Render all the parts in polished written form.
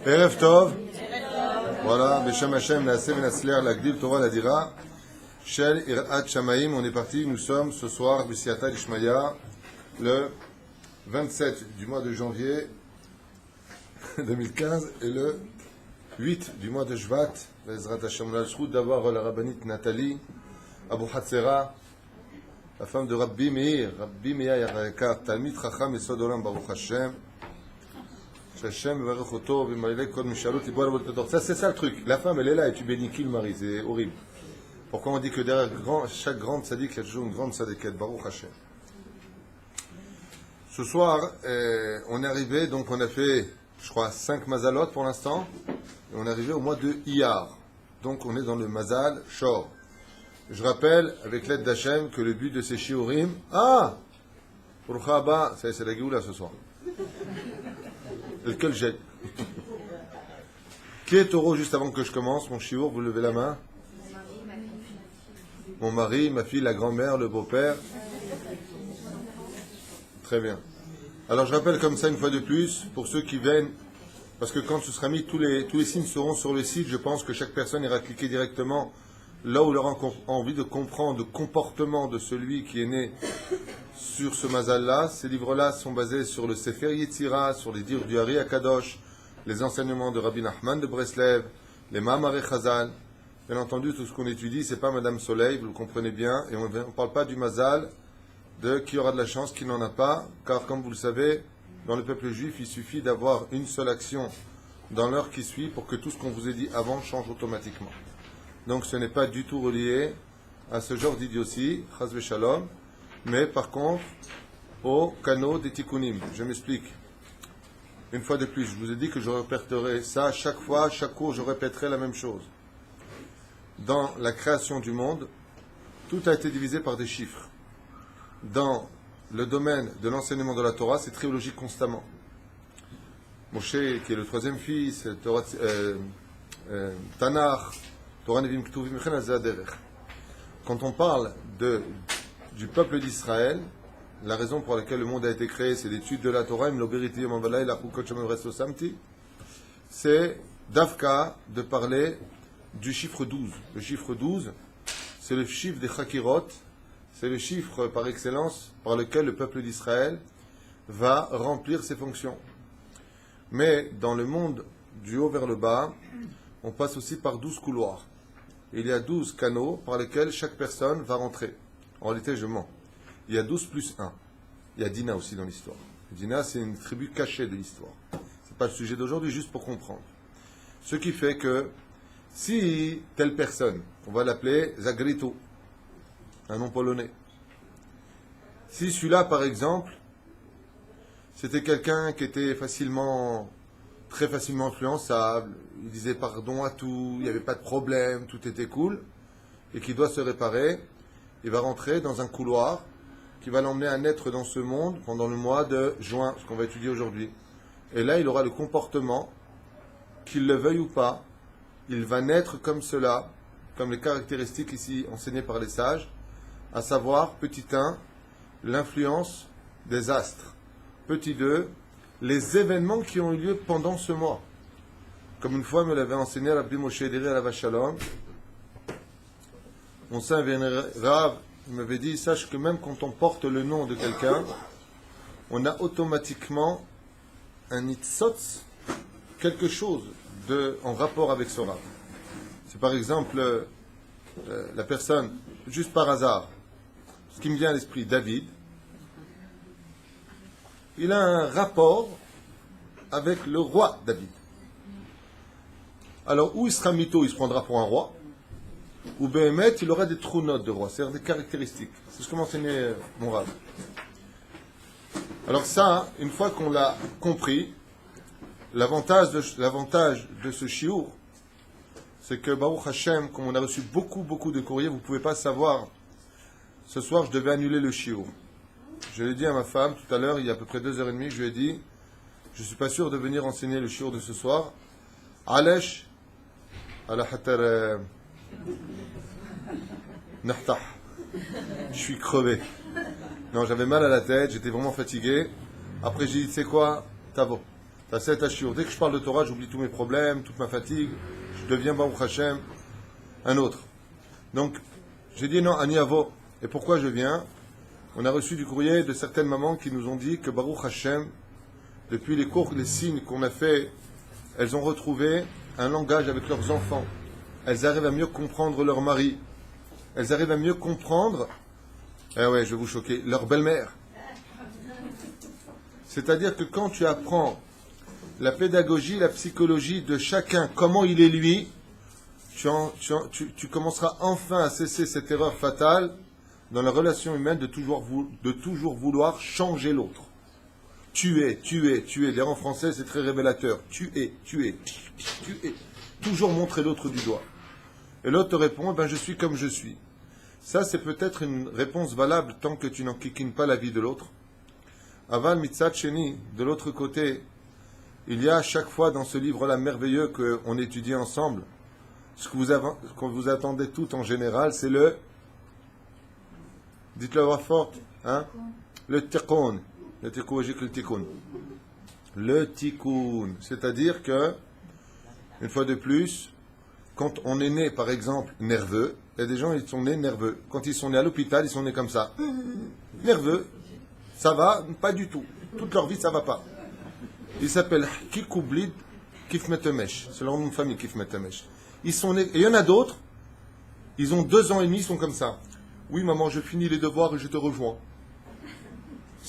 Erev Tov. Voilà, Beshem Hashem, Naaseh Venatzliach, Lagdil Torah Ladira, Shel Irat Shamaim. On est parti, nous sommes ce soir, B'Siyata Dishmaya, le 27 du mois de janvier 2015 et le 8 du mois de Shvat. Bezrat Hashem, on a le zchut d'avoir la rabbinite Nathalie Abu Hatzera, la femme de Rabbi Meir Yarakar, Talmid Chacham Yesod Olam Baruch Hashem. Ça, c'est ça le truc. La femme, elle est là et tu bénis qui le mari? C'est horrible. Pourquoi on dit que derrière chaque grande sadique, il y a toujours une grande sadiquette? Baruch Hashem. Ce soir, on est arrivé, donc on a fait, je crois, 5 mazalot pour l'instant. Et on est arrivé au mois de Iyar. Donc on est dans le mazal Shor. Je rappelle, avec l'aide d'Hachem, que le but de ces shiurim... Ah! Pour Khaba, c'est la Géoula ce soir. Lequel jette? Qui est taureau juste avant que je commence? Mon chiour, vous levez la main. Mon mari, ma fille, la grand-mère, le beau-père. Très bien. Alors je rappelle comme ça une fois de plus, pour ceux qui viennent, parce que quand ce sera mis, tous les signes seront sur le site, je pense que chaque personne ira cliquer directement là où il aura envie de comprendre le comportement de celui qui est né sur ce mazal-là. Ces livres-là sont basés sur le Sefer Yetzira, sur les dires du Hari Akadosh, les enseignements de Rabbi Nachman de Breslev, les Mahamarei Chazal. Bien entendu, tout ce qu'on étudie, c'est pas Madame Soleil, vous le comprenez bien, et on ne parle pas du mazal de qui aura de la chance, qui n'en a pas, car comme vous le savez, dans le peuple juif, il suffit d'avoir une seule action dans l'heure qui suit pour que tout ce qu'on vous a dit avant change automatiquement. Donc ce n'est pas du tout relié à ce genre d'idiotie, chas v'shalom, mais par contre au canot des tikkunim. Je m'explique. Une fois de plus, je vous ai dit que je répéterai ça chaque fois, chaque cours, je répéterai la même chose. Dans la création du monde, tout a été divisé par des chiffres. Dans le domaine de l'enseignement de la Torah, c'est très logique constamment. Moshe, qui est le troisième fils, Tanakh, Torah Nevim Ktuvim, quand on parle du peuple d'Israël, la raison pour laquelle le monde a été créé, c'est l'étude de la Torah, c'est d'Afka de parler du chiffre 12. Le chiffre 12, c'est le chiffre des Chakirot, c'est le chiffre par excellence par lequel le peuple d'Israël va remplir ses fonctions. Mais dans le monde du haut vers le bas, on passe aussi par 12 couloirs. Il y a 12 canaux par lesquels chaque personne va rentrer. En réalité, je mens. Il y a 12 plus 1. Il y a Dina aussi dans l'histoire. Dina, c'est une tribu cachée de l'histoire. Ce n'est pas le sujet d'aujourd'hui, juste pour comprendre. Ce qui fait que si telle personne, on va l'appeler Zagrito, un nom polonais. Si celui-là, par exemple, c'était quelqu'un qui était très facilement influençable, il disait pardon à tout, il n'y avait pas de problème, tout était cool, et qui doit se réparer, il va rentrer dans un couloir qui va l'emmener à naître dans ce monde pendant le mois de juin, ce qu'on va étudier aujourd'hui. Et là, il aura le comportement, qu'il le veuille ou pas, il va naître comme cela, comme les caractéristiques ici enseignées par les sages, à savoir, petit 1, l'influence des astres. Petit 2, les événements qui ont eu lieu pendant ce mois. Comme une fois me l'avait enseigné Rabbi Moshe Ederi à la Vachalom, mon saint Rav m'avait dit, sache que même quand on porte le nom de quelqu'un, on a automatiquement un itzotz, quelque chose en rapport avec ce Rav. C'est par exemple la personne, juste par hasard, ce qui me vient à l'esprit, David, il a un rapport avec le roi David. Alors, où il sera mytho, il se prendra pour un roi, ou Béhémet, il aura des trous notes de roi, c'est-à-dire des caractéristiques. C'est ce que m'enseignait mon Rav. Alors ça, une fois qu'on l'a compris, l'avantage de ce chiour, c'est que Baruch Hashem, comme on a reçu beaucoup de courriers, vous ne pouvez pas savoir. Ce soir, je devais annuler le chiour. Je l'ai dit à ma femme tout à l'heure, il y a à peu près 2h30, je lui ai dit, je ne suis pas sûr de venir enseigner le chiour de ce soir. Alesh, ala hatar nahtah. Je suis crevé. Non, j'avais mal à la tête, j'étais vraiment fatigué. Après, j'ai dit, tu sais quoi, Tavo, t'as 7 Ashur. Dès que je parle de Torah, j'oublie tous mes problèmes, toute ma fatigue. Je deviens Baruch Hashem, un autre. Donc, j'ai dit non, Aniavo. Et pourquoi je viens? On a reçu du courrier de certaines mamans qui nous ont dit que Baruch Hashem, depuis les cours, les signes qu'on a fait, elles ont retrouvé un langage avec leurs enfants. Elles arrivent à mieux comprendre leur mari. Elles arrivent à mieux comprendre, je vais vous choquer, leur belle-mère. C'est-à-dire que quand tu apprends la pédagogie, la psychologie de chacun, comment il est lui, tu commenceras enfin à cesser cette erreur fatale dans la relation humaine de toujours vouloir changer l'autre. Tuer. D'ailleurs en français c'est très révélateur. Tuer. Toujours montrer l'autre du doigt. Et l'autre te répond, je suis comme je suis. Ça c'est peut-être une réponse valable tant que tu n'enquiquines pas la vie de l'autre. Aval mitzat sheni, de l'autre côté, il y a à chaque fois dans ce livre-là merveilleux qu'on étudie ensemble, ce que vous attendez tout en général, c'est le... Dites-le à voix forte, hein? Le tikkun. Le tikkun. Le tikkun. C'est-à-dire que, une fois de plus, quand on est né, par exemple, nerveux, il y a des gens, ils sont nés nerveux. Quand ils sont nés à l'hôpital, ils sont nés comme ça. Nerveux. Ça va? Pas du tout. Toute leur vie, ça va pas. Ils s'appellent Kikoublid Kifmetemesh. C'est leur nom de famille, Kifmetemesh. Ils sont nés... Et il y en a d'autres, ils ont 2 ans et demi, ils sont comme ça. Oui, maman, je finis les devoirs et je te rejoins.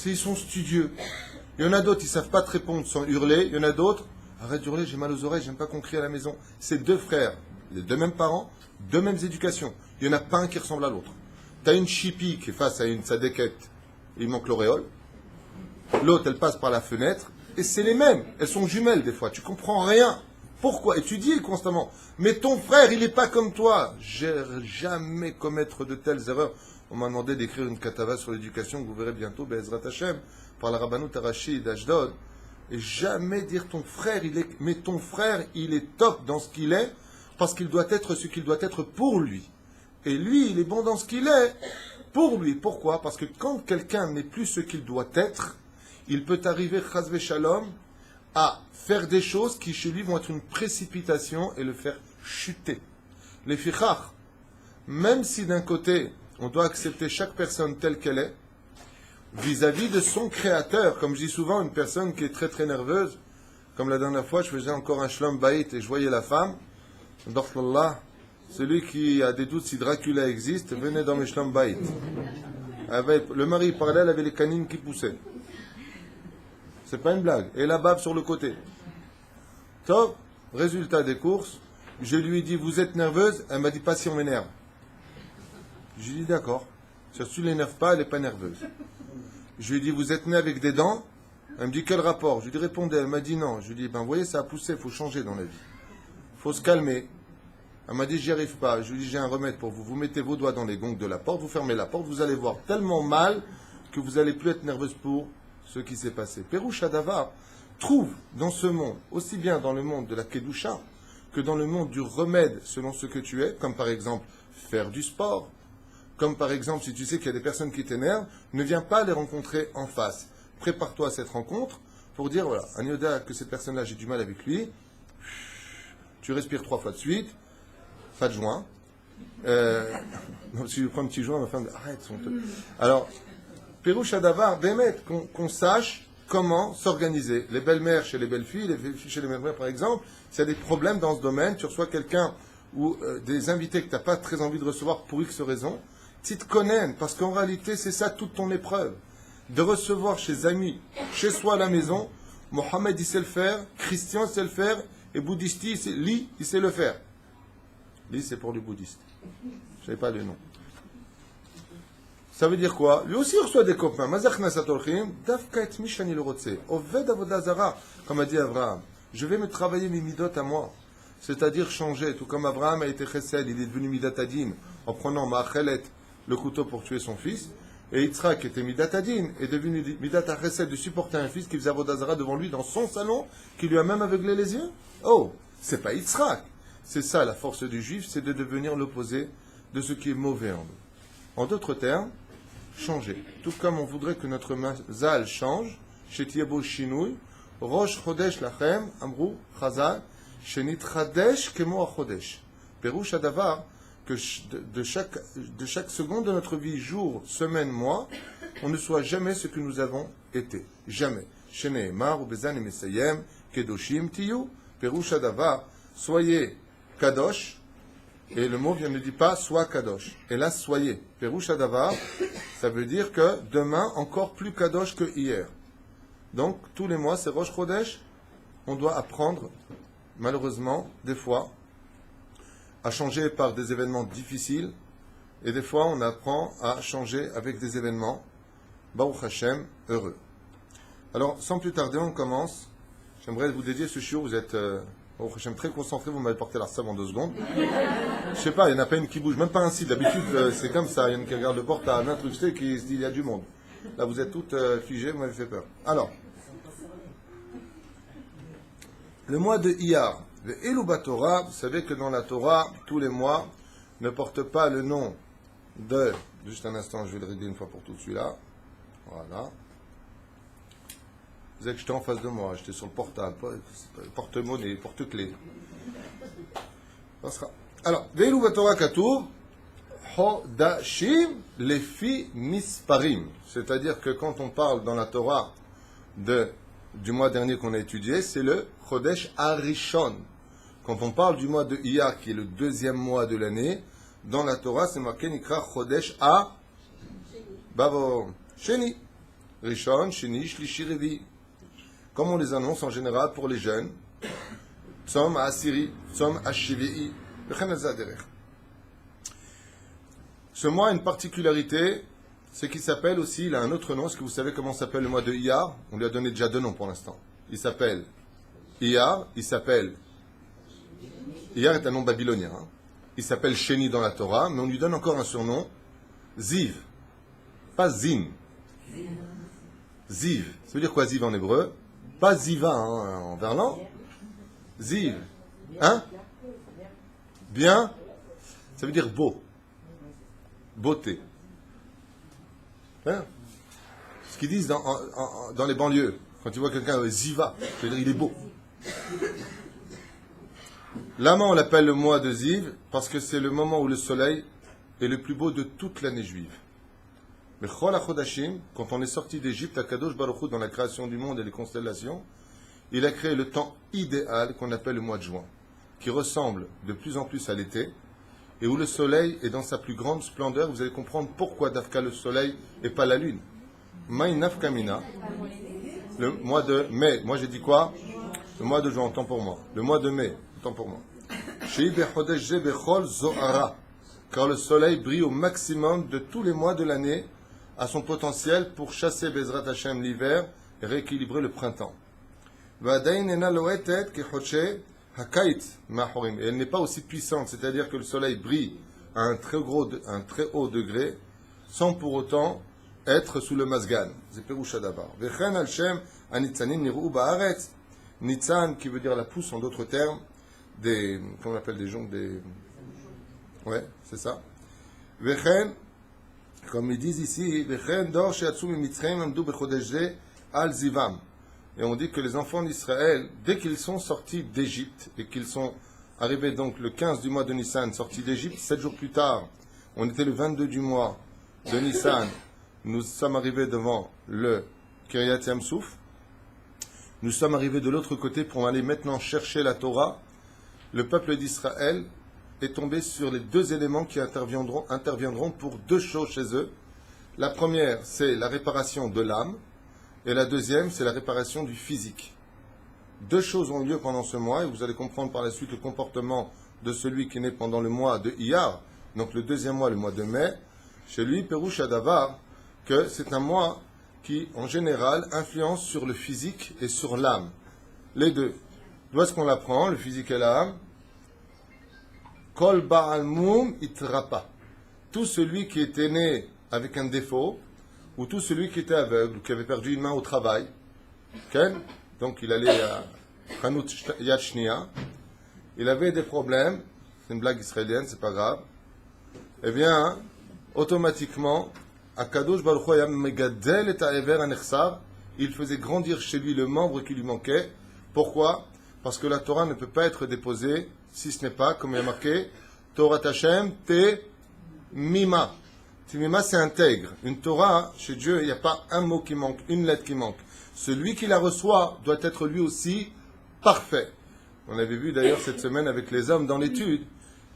Ils sont studieux. Il y en a d'autres, ils ne savent pas te répondre sans hurler. Il y en a d'autres, arrête d'hurler, j'ai mal aux oreilles, j'aime pas qu'on crie à la maison. C'est 2 frères, les 2 mêmes parents, 2 mêmes éducations. Il n'y en a pas un qui ressemble à l'autre. Tu as une chipie qui est face à une sadéquette, il manque l'auréole. L'autre, elle passe par la fenêtre, et c'est les mêmes. Elles sont jumelles des fois, tu comprends rien. Pourquoi? Et tu dis constamment, mais ton frère, il n'est pas comme toi. Jamais commettre de telles erreurs. On m'a demandé d'écrire une katava sur l'éducation que vous verrez bientôt, Be'ezrat Hashem, par la Rabbanout Arashi d'Ashdod. Et jamais dire ton frère, mais ton frère, il est top dans ce qu'il est, parce qu'il doit être ce qu'il doit être pour lui. Et lui, il est bon dans ce qu'il est pour lui. Pourquoi? Parce que quand quelqu'un n'est plus ce qu'il doit être, il peut arriver, chas shalom, à faire des choses qui chez lui vont être une précipitation et le faire chuter. Les fichach, même si d'un côté on doit accepter chaque personne telle qu'elle est, vis-à-vis de son créateur, comme je dis souvent, une personne qui est très très nerveuse, comme la dernière fois je faisais encore un shlom bayit et je voyais la femme, Dorflallah, celui qui a des doutes si Dracula existe, venez dans mes shlom bayit. Le mari parlait, elle avait les canines qui poussaient. C'est pas une blague. Et la bave sur le côté. Top, résultat des courses, je lui ai dit, vous êtes nerveuse? Elle m'a dit, pas si on m'énerve. J'ai dit, d'accord. Si tu ne l'énerves pas, elle n'est pas nerveuse. Je lui ai dit, vous êtes né avec des dents? Elle me dit, quel rapport? Je lui ai dit, répondez. Elle m'a dit, non. Je lui ai dit, vous voyez, ça a poussé, il faut changer dans la vie. Il faut se calmer. Elle m'a dit, j'y arrive pas. Je lui ai dit, j'ai un remède pour vous. Vous mettez vos doigts dans les gonds de la porte, vous fermez la porte, vous allez voir tellement mal que vous n'allez plus être nerveuse pour ce qui s'est passé. Pérouche Adava trouve dans ce monde, aussi bien dans le monde de la Kedusha, que dans le monde du remède selon ce que tu es, comme par exemple faire du sport, comme par exemple si tu sais qu'il y a des personnes qui t'énervent, ne viens pas les rencontrer en face. Prépare-toi à cette rencontre pour dire, voilà, Anioda, que cette personne-là, j'ai du mal avec lui, tu respires 3 fois de suite, pas de joint. Si je prends un petit joint, ma femme dit, arrête, alors, Pérouche Adavar, Bémet, qu'on sache comment s'organiser. Les belles-mères chez les belles-filles, les filles chez les belles-mères par exemple, s'il y a des problèmes dans ce domaine, tu reçois quelqu'un ou des invités que tu n'as pas très envie de recevoir pour X raison, tu te connais, parce qu'en réalité c'est ça toute ton épreuve. De recevoir chez amis, chez soi à la maison, Mohamed il sait le faire, Christian sait le faire, et bouddhiste, Li il sait le faire. Li c'est pour les bouddhistes. Je ne sais pas le nom. Ça veut dire quoi? Lui aussi reçoit des copains. Comme a dit Abraham. Je vais me travailler mes midot à moi. C'est-à-dire changer. Tout comme Abraham a été chesed, il est devenu midat adin en prenant Ma'achelet, le couteau pour tuer son fils. Et Yitzhak était midat adin, est devenu midat chesed de supporter un fils qui faisait avodazara devant lui dans son salon, qui lui a même aveuglé les yeux. Oh, c'est pas Yitzhak. C'est ça la force du juif, c'est de devenir l'opposé de ce qui est mauvais en nous. En d'autres termes, changer. Tout comme on voudrait que notre mazal change, שתהיה בו שינוי. ראש חודש לכם, אמרו חז"ל, שנתחדש כמו החודש. פירוש הדבר, que de chaque seconde de notre vie, jour, semaine, mois, on ne soit jamais ce que nous avons été. Jamais. Sheneemar ou Bezan et Mesayem, Kedoshim Tiyu, Perush Adavar, soyez Kadosh, et le mot ne dit pas sois Kadosh. Et là, soyez. Perush Adavar, ça veut dire que demain, encore plus Kadosh que hier. Donc, tous les mois, c'est Rosh Chodesh, on doit apprendre, malheureusement, des fois, à changer par des événements difficiles, et des fois on apprend à changer avec des événements, Baruch Hashem, heureux. Alors, sans plus tarder, on commence. J'aimerais vous dédier ce shiur, vous êtes, Baruch Hashem, très concentré, vous m'avez porté la save en 2 secondes. Je sais pas, il n'y en a pas une qui bouge, même pas un site, d'habitude c'est comme ça, il y en a une qui regarde le portable, un truc, qui se dit il y a du monde. Là vous êtes toutes figées, vous m'avez fait peur. Alors, le mois de Iyar. Le Elouba Torah, vous savez que dans la Torah, tous les mois ne portent pas le nom de... Juste un instant, je vais le régler une fois pour toutes celui-là. Voilà. Vous savez que j'étais en face de moi, j'étais sur le portable, porte-monnaie, porte-clés. Alors, le Elouba Torah Katour, Hodashim Lefi Misparim. C'est-à-dire que quand on parle dans la Torah du mois dernier qu'on a étudié, c'est le Chodesh Arishon. Quand on parle du mois de Iyar, qui est le 2e mois de l'année, dans la Torah, c'est marqué Nikra Chodesh A Bavo Sheni. Rishon, Sheni, Shlishi, Revi. Comme on les annonce en général pour les jeunes. Psom Asiri, Psom Ashivii, ce mois a une particularité, c'est qu'il s'appelle aussi, il a un autre nom. Est-ce que vous savez comment s'appelle le mois de Iyar? On lui a donné déjà 2 noms pour l'instant. Il s'appelle Iyar, Iyar est un nom babylonien. Hein. Il s'appelle Sheni dans la Torah, mais on lui donne encore un surnom, Ziv. Pas Zim. Ziv. Ça veut dire quoi Ziv en hébreu? Pas Ziva hein, en verlan. Ziv. Hein? Bien. Ça veut dire beau. Beauté. Hein? Ce qu'ils disent dans les banlieues, quand tu vois quelqu'un Ziva, ça veut dire il est beau. Lama, on l'appelle le mois de Ziv parce que c'est le moment où le soleil est le plus beau de toute l'année juive. Mais Chol HaChodashim, quand on est sorti d'Égypte, à Kadosh Baruch Hu, dans la création du monde et les constellations, il a créé le temps idéal qu'on appelle le mois de juin, qui ressemble de plus en plus à l'été, et où le soleil est dans sa plus grande splendeur. Vous allez comprendre pourquoi Dafka le soleil et pas la lune. Maï Nafkamina, le mois de mai. Moi j'ai dit quoi? Le mois de juin, temps pour moi. Le mois de mai, temps pour moi. Car le soleil brille au maximum de tous les mois de l'année à son potentiel pour chasser Bezrat Hashem l'hiver et rééquilibrer le printemps. Et elle n'est pas aussi puissante, c'est-à-dire que le soleil brille à un très haut degré sans pour autant être sous le masgan. C'est Peroucha d'abord. Vechen al-shem anitzanim niru ba'aretz. Nitzan, qui veut dire la pousse en d'autres termes, comment on appelle des joncs, ouais, c'est ça. Vechen, comme ils disent ici, Vechen dor she'atsu mitzrayim amdu bechodesh ze al zivam. Et on dit que les enfants d'Israël, dès qu'ils sont sortis d'Égypte, et qu'ils sont arrivés donc le 15 du mois de Nissan, sortis d'Égypte, 7 jours plus tard, on était le 22 du mois de Nissan, nous sommes arrivés devant le Kiryat Yamsouf, nous sommes arrivés de l'autre côté pour aller maintenant chercher la Torah. Le peuple d'Israël est tombé sur les 2 éléments qui interviendront pour 2 choses chez eux. La première, c'est la réparation de l'âme, et la deuxième, c'est la réparation du physique. 2 choses ont lieu pendant ce mois, et vous allez comprendre par la suite le comportement de celui qui est né pendant le mois de Iyar, donc le 2e mois, le mois de mai. Chez lui, Perouch Adavar, que c'est un mois qui, en général, influence sur le physique et sur l'âme. Les 2. D'où est-ce qu'on l'apprend, le physique et l'âme? Kol ba'al mum itrapa. Tout celui qui était né avec un défaut, ou tout celui qui était aveugle, ou qui avait perdu une main au travail, okay? Donc il allait à Hanout Yad Shnia, il avait des problèmes, c'est une blague israélienne, c'est pas grave, eh bien, automatiquement, Akadosh Baruch Hu megadel et ha'ever hanechsav, il faisait grandir chez lui le membre qui lui manquait. Pourquoi? Parce que la Torah ne peut pas être déposée si ce n'est pas, comme il y a marqué, Torah Hashem te mima. Timima, c'est intègre. Une Torah, chez Dieu, il n'y a pas un mot qui manque, une lettre qui manque. Celui qui la reçoit doit être lui aussi parfait. On avait vu d'ailleurs cette semaine avec les hommes dans l'étude.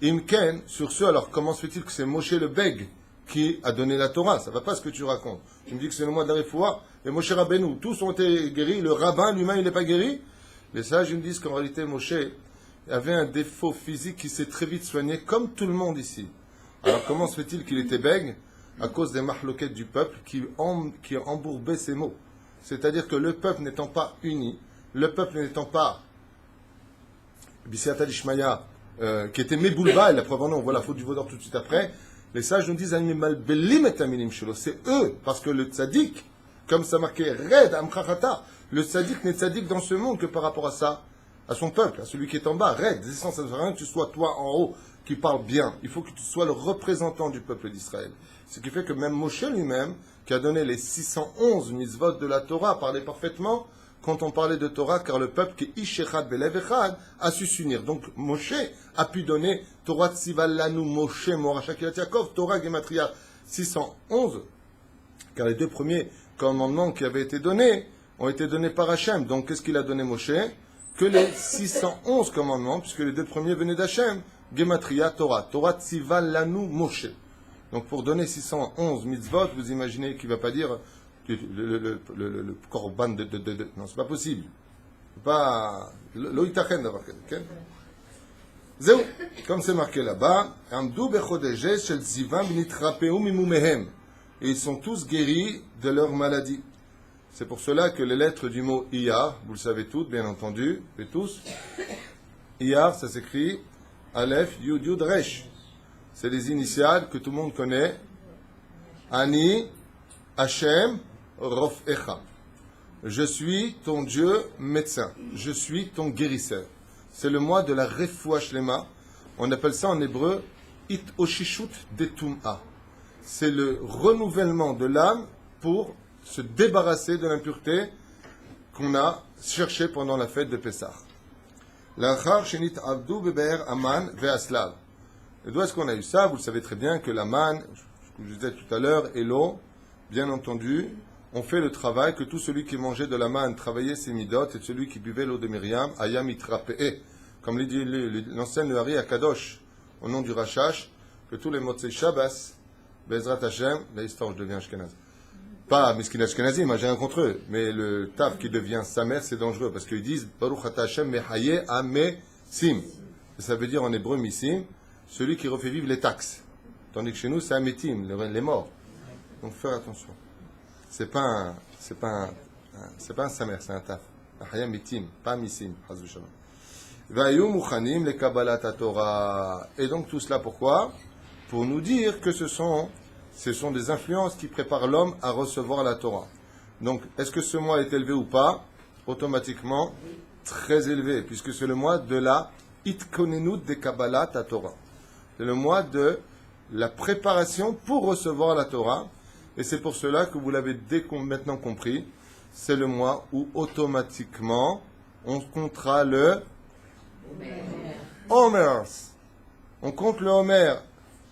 Imken, sur ce, alors comment se fait-il que c'est Moshe le Beg qui a donné la Torah? Ça ne va pas ce que tu racontes. Tu me dis que c'est le mois de la Refoua, et Moshe Rabbeinu, tous ont été guéris, le rabbin lui-même, il n'est pas guéri. Les sages me disent qu'en réalité, Moshe avait un défaut physique qui s'est très vite soigné, comme tout le monde ici. Alors comment se fait-il qu'il était Beg? À cause des mahloquettes du peuple qui embourbaient ses mots. C'est-à-dire que le peuple n'étant pas uni, le peuple n'étant pas Bisiata Lishmaya, qui était Meboulba, et la preuve en est, on voit la faute du vaudor tout de suite après, les sages nous disent c'est eux, parce que le tzaddik, comme ça marquait Red Amchachata, le tzaddik n'est tzaddik dans ce monde que par rapport à ça, à son peuple, à celui qui est en bas. Red, ça ne veut rien que tu sois toi en haut qui parle bien. Il faut que tu sois le représentant du peuple d'Israël. Ce qui fait que même Moshe lui-même, qui a donné les 611 mitzvot de la Torah, parlait parfaitement quand on parlait de Torah, car le peuple qui est Ishechad Belev Echad a su s'unir. Donc Moshe a pu donner Torah Tzival Lanu Moshe Moracha Kiryat Yaakov, Torah Gematria 611, car les deux premiers commandements qui avaient été donnés ont été donnés par Hachem. Donc qu'est-ce qu'il a donné Moshe? Que les 611 commandements, puisque les deux premiers venaient d'Hachem, Gematria Torah, Torah Tzival Lanu Moshe. Donc pour donner 611 mitzvot, vous imaginez qu'il ne va pas dire le korban de... Non, c'est pas possible. C'est pas... L'oïtachen d'avoir quelqu'un. Zéou, comme c'est marqué là-bas, Amdou bechodeje shel zivam nitrapeu mimumehem. Et ils sont tous guéris de leur maladie. C'est pour cela que les lettres du mot Iyar, vous le savez toutes, bien entendu, et tous, Iyar, ça s'écrit Aleph, Yud, Yud, Resh. C'est les initiales que tout le monde connaît. Ani, Hashem, Rofecha. Je suis ton Dieu médecin. Je suis ton guérisseur. C'est le mois de la Refoua Shlema. On appelle ça en hébreu It Oshishut Detum'a. C'est le renouvellement de l'âme pour se débarrasser de l'impureté qu'on a cherché pendant la fête de Pessah. L'achar shenit avdu beber aman ve'aslav. Et d'où est-ce qu'on a eu ça? Vous le savez très bien que la manne, je vous disais tout à l'heure, et l'eau, bien entendu, ont fait le travail que tout celui qui mangeait de la manne travaillait ses midot, et celui qui buvait l'eau de Myriam, ayam itrape'e. Comme l'enseigne le Hari à Kadosh, au nom du Rashash, que tous les Motzei Shabbos, Bezrat Hashem, là, histoire, je deviens Ashkenaz. Pas Miskin Ashkenazi, moi j'ai rien contre eux, mais le taf qui devient sa mère, c'est dangereux, parce qu'ils disent Baruch Ata Hashem mehaye amesim. Ça veut dire en hébreu misim, celui qui refait vivre les taxes. Tandis que chez nous, c'est ametim, les morts. Donc faire attention. C'est pas un samer, c'est un taf. Mehaye mitim, pas misim. Hazou shalom. Vayu muchanim le kabbalat Torah. Et donc tout cela pourquoi? Pour nous dire que ce sont des influences qui préparent l'homme à recevoir la Torah. Donc, est-ce que ce mois est élevé ou pas? Automatiquement, très élevé, puisque c'est le mois de la Itkonenut de Kabbalat à Torah. C'est le mois de la préparation pour recevoir la Torah. Et c'est pour cela que vous l'avez maintenant compris, c'est le mois où automatiquement on comptera le Homer. On compte le Homer.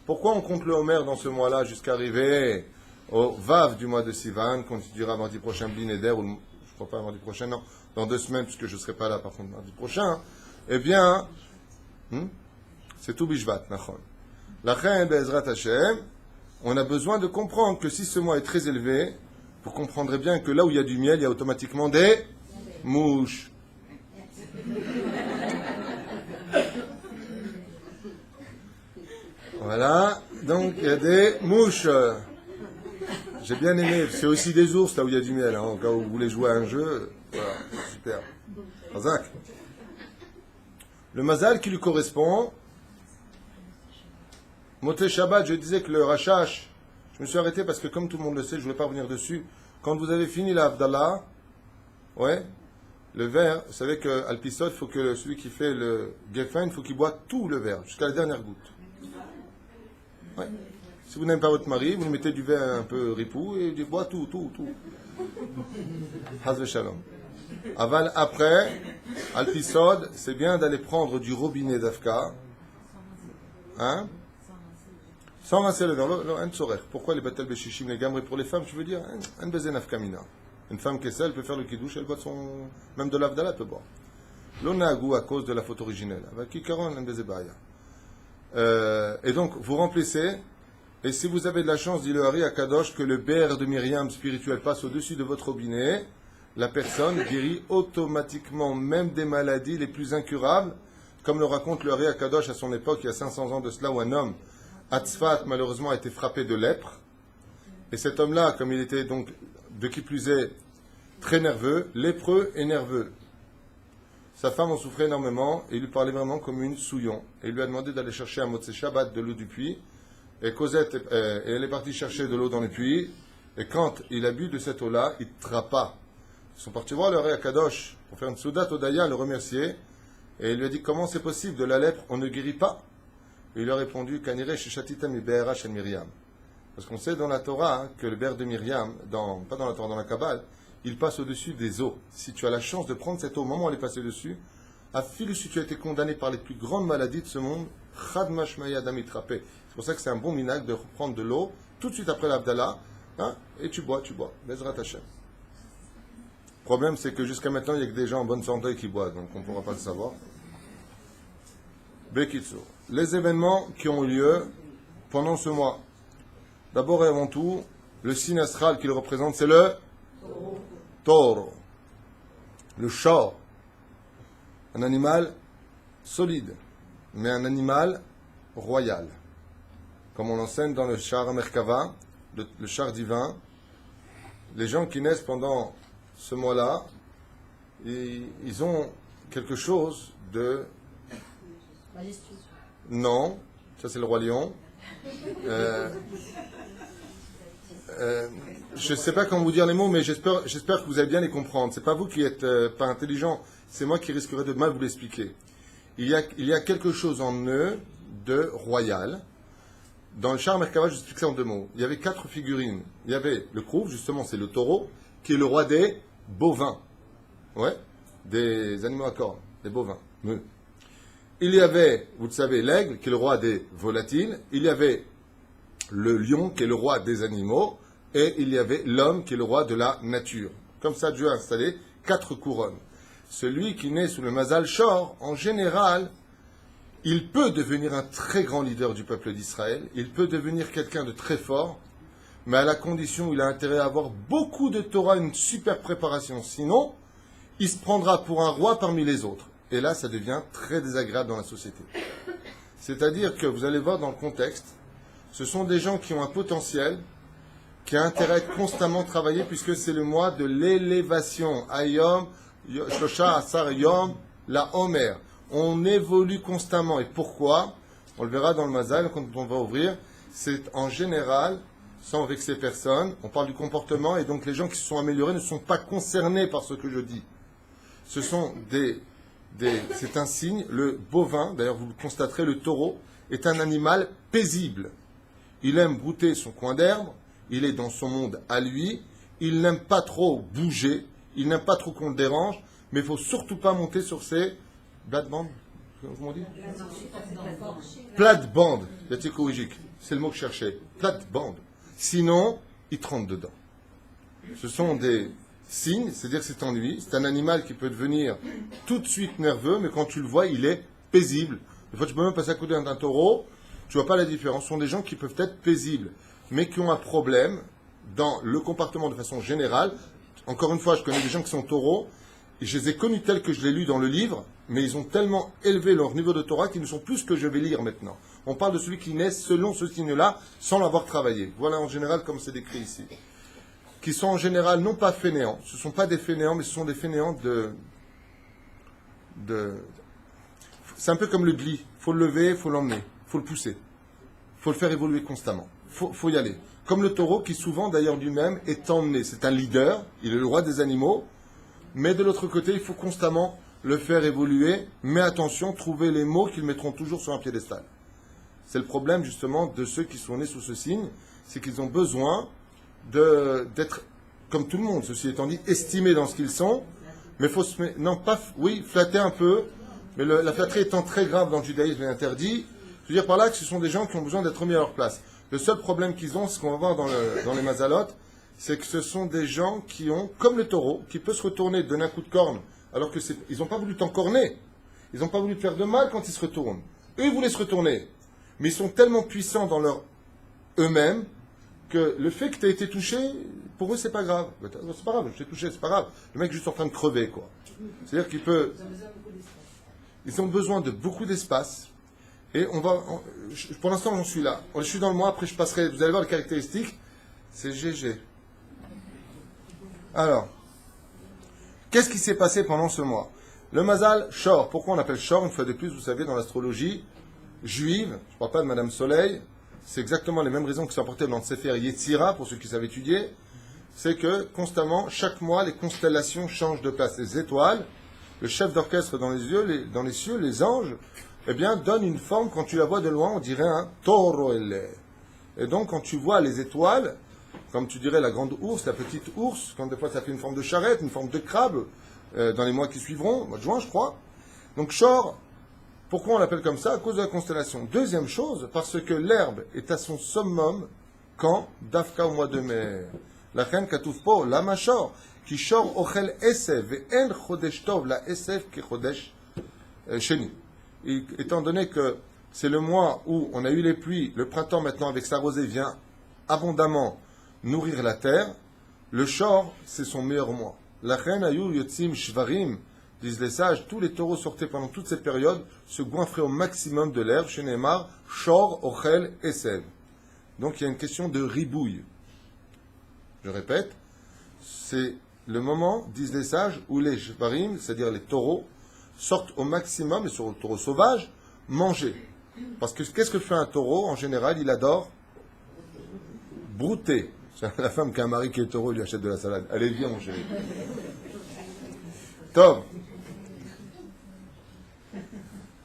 Pourquoi on compte le Homer dans ce mois-là jusqu'à arriver au Vav du mois de Sivan, qu'on dira mardi prochain Blineder, ou je ne crois pas mardi prochain, non, dans 2 semaines, puisque je ne serai pas là par contre mardi prochain, eh bien, c'est tout Bishvat, Nachon. Lachen Be'ezrat Hashem, on a besoin de comprendre que si ce mois est très élevé, vous comprendrez bien que là où il y a du miel, il y a automatiquement des mouches. Voilà, donc il y a des mouches. J'ai bien aimé, c'est aussi des ours là où il y a du miel, hein, au cas où vous voulez jouer à un jeu. Voilà, super. Razak. Le mazal qui lui correspond, Moté Shabbat, je disais que le Rashash, je me suis arrêté parce que comme tout le monde le sait, je ne voulais pas revenir dessus. Quand vous avez fini la Havdalah, ouais, le verre, vous savez qu'à l'Pisot, il faut que celui qui fait le Geffen, il faut qu'il boive tout le verre, jusqu'à la dernière goutte. Ouais. Si vous n'aimez pas votre mari, vous lui mettez du vin un peu ripou et il boit tout. Haz v'shalom. Aval, après, al-pisod, c'est bien d'aller prendre du robinet d'Afka. Hein? Sans rincer le verre. Pourquoi les batel béchichim, les gamres pour les femmes, tu veux dire? Un baiser nafkamina. Une femme qui est seule peut faire le kidouche, elle boit son. Même de l'avdala, elle peut boire. L'onagou à cause de la faute originelle. Avec kikaron, un baiser baya. Et donc, vous remplissez. Et si vous avez de la chance, dit le Hari Akadosh, que le beurre de Myriam spirituel passe au-dessus de votre robinet, la personne guérit automatiquement même des maladies les plus incurables, comme le raconte le Hari Akadosh à son époque, il y a 500 ans de cela, où un homme, à Tzfat, malheureusement, a été frappé de lèpre. Et cet homme-là, comme il était donc, de qui plus est, très nerveux, lépreux et nerveux. Sa femme en souffrait énormément, et il lui parlait vraiment comme une souillon. Et il lui a demandé d'aller chercher à Motzei Shabbat de l'eau du puits. Et Cosette, elle est partie chercher de l'eau dans le puits. Et quand il a bu de cette eau-là, il trapa. Ils sont partis voir le Hari Akadosh pour faire une soudat Odaya, le remercier. Et il lui a dit, comment c'est possible, de la lèpre, on ne guérit pas? Et il lui a répondu, Kanire sheshatitem mi be'era shel Myriam. Parce qu'on sait dans la Torah que le beurre de Myriam, pas dans la Torah, dans la Kabbale, il passe au-dessus des eaux. Si tu as la chance de prendre cette eau au moment où elle est passée dessus, à fil si tu as été condamné par les plus grandes maladies de ce monde, chad mashmaya damitrapé. C'est pour ça que c'est un bon minag de reprendre de l'eau tout de suite après l'Abdallah, hein, et tu bois. Bezrat Hashem. Le problème, c'est que jusqu'à maintenant, il n'y a que des gens en bonne santé qui boivent, donc on ne pourra pas le savoir. Bekitsu. Les événements qui ont lieu pendant ce mois. D'abord et avant tout, le signe astral qu'il représente, c'est le taureau. Le char. Un animal solide, mais un animal royal. Comme on l'enseigne dans le char Merkava, le char divin, les gens qui naissent pendant ce mois-là, ils ont quelque chose de... Majestueux. Non, ça c'est le roi lion. Je ne sais pas comment vous dire les mots, mais j'espère que vous allez bien les comprendre. C'est pas vous qui êtes pas intelligent, c'est moi qui risquerai de mal vous l'expliquer. Il y a quelque chose en eux de royal. Dans le char Merkava, je vous explique ça en 2 mots. Il y avait 4 figurines. Il y avait le Krouv, justement, c'est le taureau, qui est le roi des bovins. Ouais, des animaux à cornes, des bovins. Il y avait, vous le savez, l'aigle, qui est le roi des volatiles. Il y avait le lion, qui est le roi des animaux. Et il y avait l'homme, qui est le roi de la nature. Comme ça, Dieu a installé 4 couronnes. Celui qui naît sous le Mazal Shor, en général, il peut devenir un très grand leader du peuple d'Israël. Il peut devenir quelqu'un de très fort, mais à la condition où il a intérêt à avoir beaucoup de Torah, une super préparation. Sinon, il se prendra pour un roi parmi les autres. Et là, ça devient très désagréable dans la société. C'est-à-dire que vous allez voir dans le contexte, ce sont des gens qui ont un potentiel, qui a intérêt à être constamment travaillé, puisque c'est le mois de l'élévation. Ayom, Shosha, Asar, Yom, la Homer. On évolue constamment. Et pourquoi? On le verra dans le Mazal, quand on va ouvrir. C'est en général, sans vexer personne, on parle du comportement, et donc les gens qui se sont améliorés ne sont pas concernés par ce que je dis. Ce sont c'est un signe, le bovin, d'ailleurs vous le constaterez, le taureau, est un animal paisible. Il aime brouter son coin d'herbe, il est dans son monde à lui, il n'aime pas trop bouger, il n'aime pas trop qu'on le dérange, mais il ne faut surtout pas monter sur ses plates-bandes. Comment on dit? Plate-bande, c'est le mot que je cherchais. Plate-bande. Sinon, il trempe dedans. Ce sont des signes, c'est-à-dire que c'est ennui. C'est un animal qui peut devenir tout de suite nerveux, mais quand tu le vois, il est paisible. Des fois, tu peux même passer à côté d'un taureau, tu ne vois pas la différence. Ce sont des gens qui peuvent être paisibles, mais qui ont un problème dans le comportement de façon générale. Encore une fois, je connais des gens qui sont taureaux, et je les ai connus tels que je l'ai lu dans le livre, mais ils ont tellement élevé leur niveau de Torah qu'ils ne sont plus ce que je vais lire maintenant. On parle de celui qui naît selon ce signe-là, sans l'avoir travaillé. Voilà en général comme c'est décrit ici. Qui sont en général non pas fainéants, ce ne sont pas des fainéants, mais ce sont des fainéants C'est un peu comme le glis. Il faut le lever, il faut l'emmener, il faut le pousser. Il faut le faire évoluer constamment. Il faut y aller. Comme le taureau qui souvent d'ailleurs lui-même est emmené. C'est un leader, il est le roi des animaux, mais de l'autre côté, il faut constamment le faire évoluer, mais attention, trouver les mots qu'ils mettront toujours sur un piédestal. C'est le problème justement de ceux qui sont nés sous ce signe, c'est qu'ils ont besoin d'être comme tout le monde, ceci étant dit, estimés dans ce qu'ils sont, mais il faut non pas, oui, flatter un peu, mais la flatterie étant très grave dans le judaïsme et interdit, je veux dire par là que ce sont des gens qui ont besoin d'être remis à leur place. Le seul problème qu'ils ont, ce qu'on va voir dans les mazalotes, c'est que ce sont des gens qui ont, comme le taureau, qui peut se retourner, donner un coup de corne, alors que ils n'ont pas voulu t'encorner. Ils n'ont pas voulu te faire de mal quand ils se retournent. Eux, ils voulaient se retourner. Mais ils sont tellement puissants dans leur eux-mêmes que le fait que tu aies été touché, pour eux, c'est pas grave. C'est pas grave, je t'ai touché, c'est pas grave. Le mec est juste en train de crever, quoi. C'est-à-dire qu'il peut... Ils ont besoin de beaucoup d'espace. Et pour l'instant, j'en suis là. Je suis dans le mois, après je passerai... Vous allez voir les caractéristiques. C'est GG. Alors, qu'est-ce qui s'est passé pendant ce mois? Le Mazal Shor. Pourquoi on appelle Shor? Une fois de plus, vous savez, dans l'astrologie juive, je ne parle pas de Madame Soleil, c'est exactement les mêmes raisons qui sont apportées dans le Sefer Yetzira, pour ceux qui savent étudier, c'est que constamment, chaque mois, les constellations changent de place. Les étoiles, le chef d'orchestre dans les cieux, les anges, eh bien, donnent une forme, quand tu la vois de loin, on dirait un taureau. Et donc, quand tu vois les étoiles, comme tu dirais la grande ours, la petite ours, quand des fois ça fait une forme de charrette, une forme de crabe, dans les mois qui suivront, mois de juin, je crois. Donc, Shor, pourquoi on l'appelle comme ça? À cause de la constellation. Deuxième chose, parce que l'herbe est à son summum quand Dafka au mois de mai. La reine Katoufpo, la machor, qui shor ochel esev, et en chodesh tov, la esev qui chodesh sheni. Étant donné que c'est le mois où on a eu les pluies, le printemps maintenant avec sa rosée vient abondamment nourrir la terre, le shor, c'est son meilleur mois. La reine ayu yotzim shvarim, disent les sages, tous les taureaux sortaient pendant toute cette période, se goinfraient au maximum de l'herbe, chez Neymar, shor ochel esev. Donc il y a une question de ribouille. Je répète, c'est le moment, disent les sages, où les shvarim, c'est-à-dire les taureaux, sortent au maximum, et sur le taureau sauvage, manger. Parce que qu'est-ce que fait un taureau? En général, il adore brouter. La femme qui a un mari qui est taureau, lui achète de la salade. Allez, viens, mon chéri. Tov.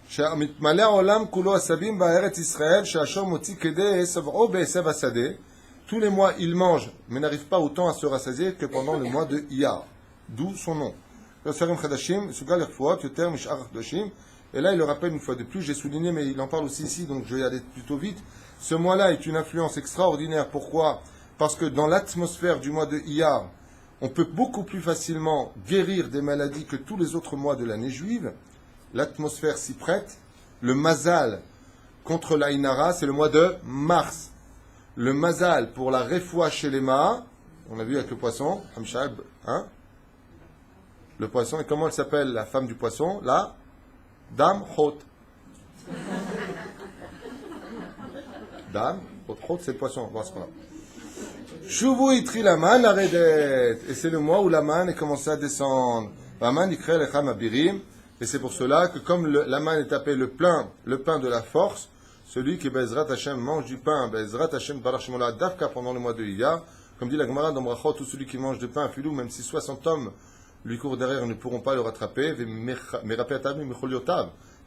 שמתמלא העולם כולו עשבים בארץ ישראל, שהשור מוציא כדי שבעו בעשב השדה. Tous les mois, il mange, mais n'arrive pas autant à se rassasier que pendant le mois de Iyar. D'où son nom. Et là, il le rappelle une fois de plus, j'ai souligné, mais il en parle aussi ici, donc je vais aller plutôt vite. Ce mois-là est une influence extraordinaire. Pourquoi? Parce que dans l'atmosphère du mois de Iyar, on peut beaucoup plus facilement guérir des maladies que tous les autres mois de l'année juive. L'atmosphère s'y prête. Le mazal contre l'Ainara, c'est le mois de mars. Le mazal pour la refoua chez les Ma'a, on a vu avec le poisson, Hamshab, hein? Le poisson, et comment elle s'appelle la femme du poisson? La Dame Hot. Dame, Hot, c'est le poisson. Bon, c'est pas grave. Shuvu itri laman aredet. Et c'est le mois où la manne est commencé à descendre. Laman ikre lechem abirim. Et c'est pour cela que comme la manne est appelée le pain de la force, celui qui Bezrat Hashem mange du pain, Bezrat Hashem barach shemola dafka pendant le mois de Iyar, comme dit la Gemara dans Brachot, tout celui qui mange du pain à filou, même si 60 hommes lui courent derrière, ne pourront pas le rattraper. La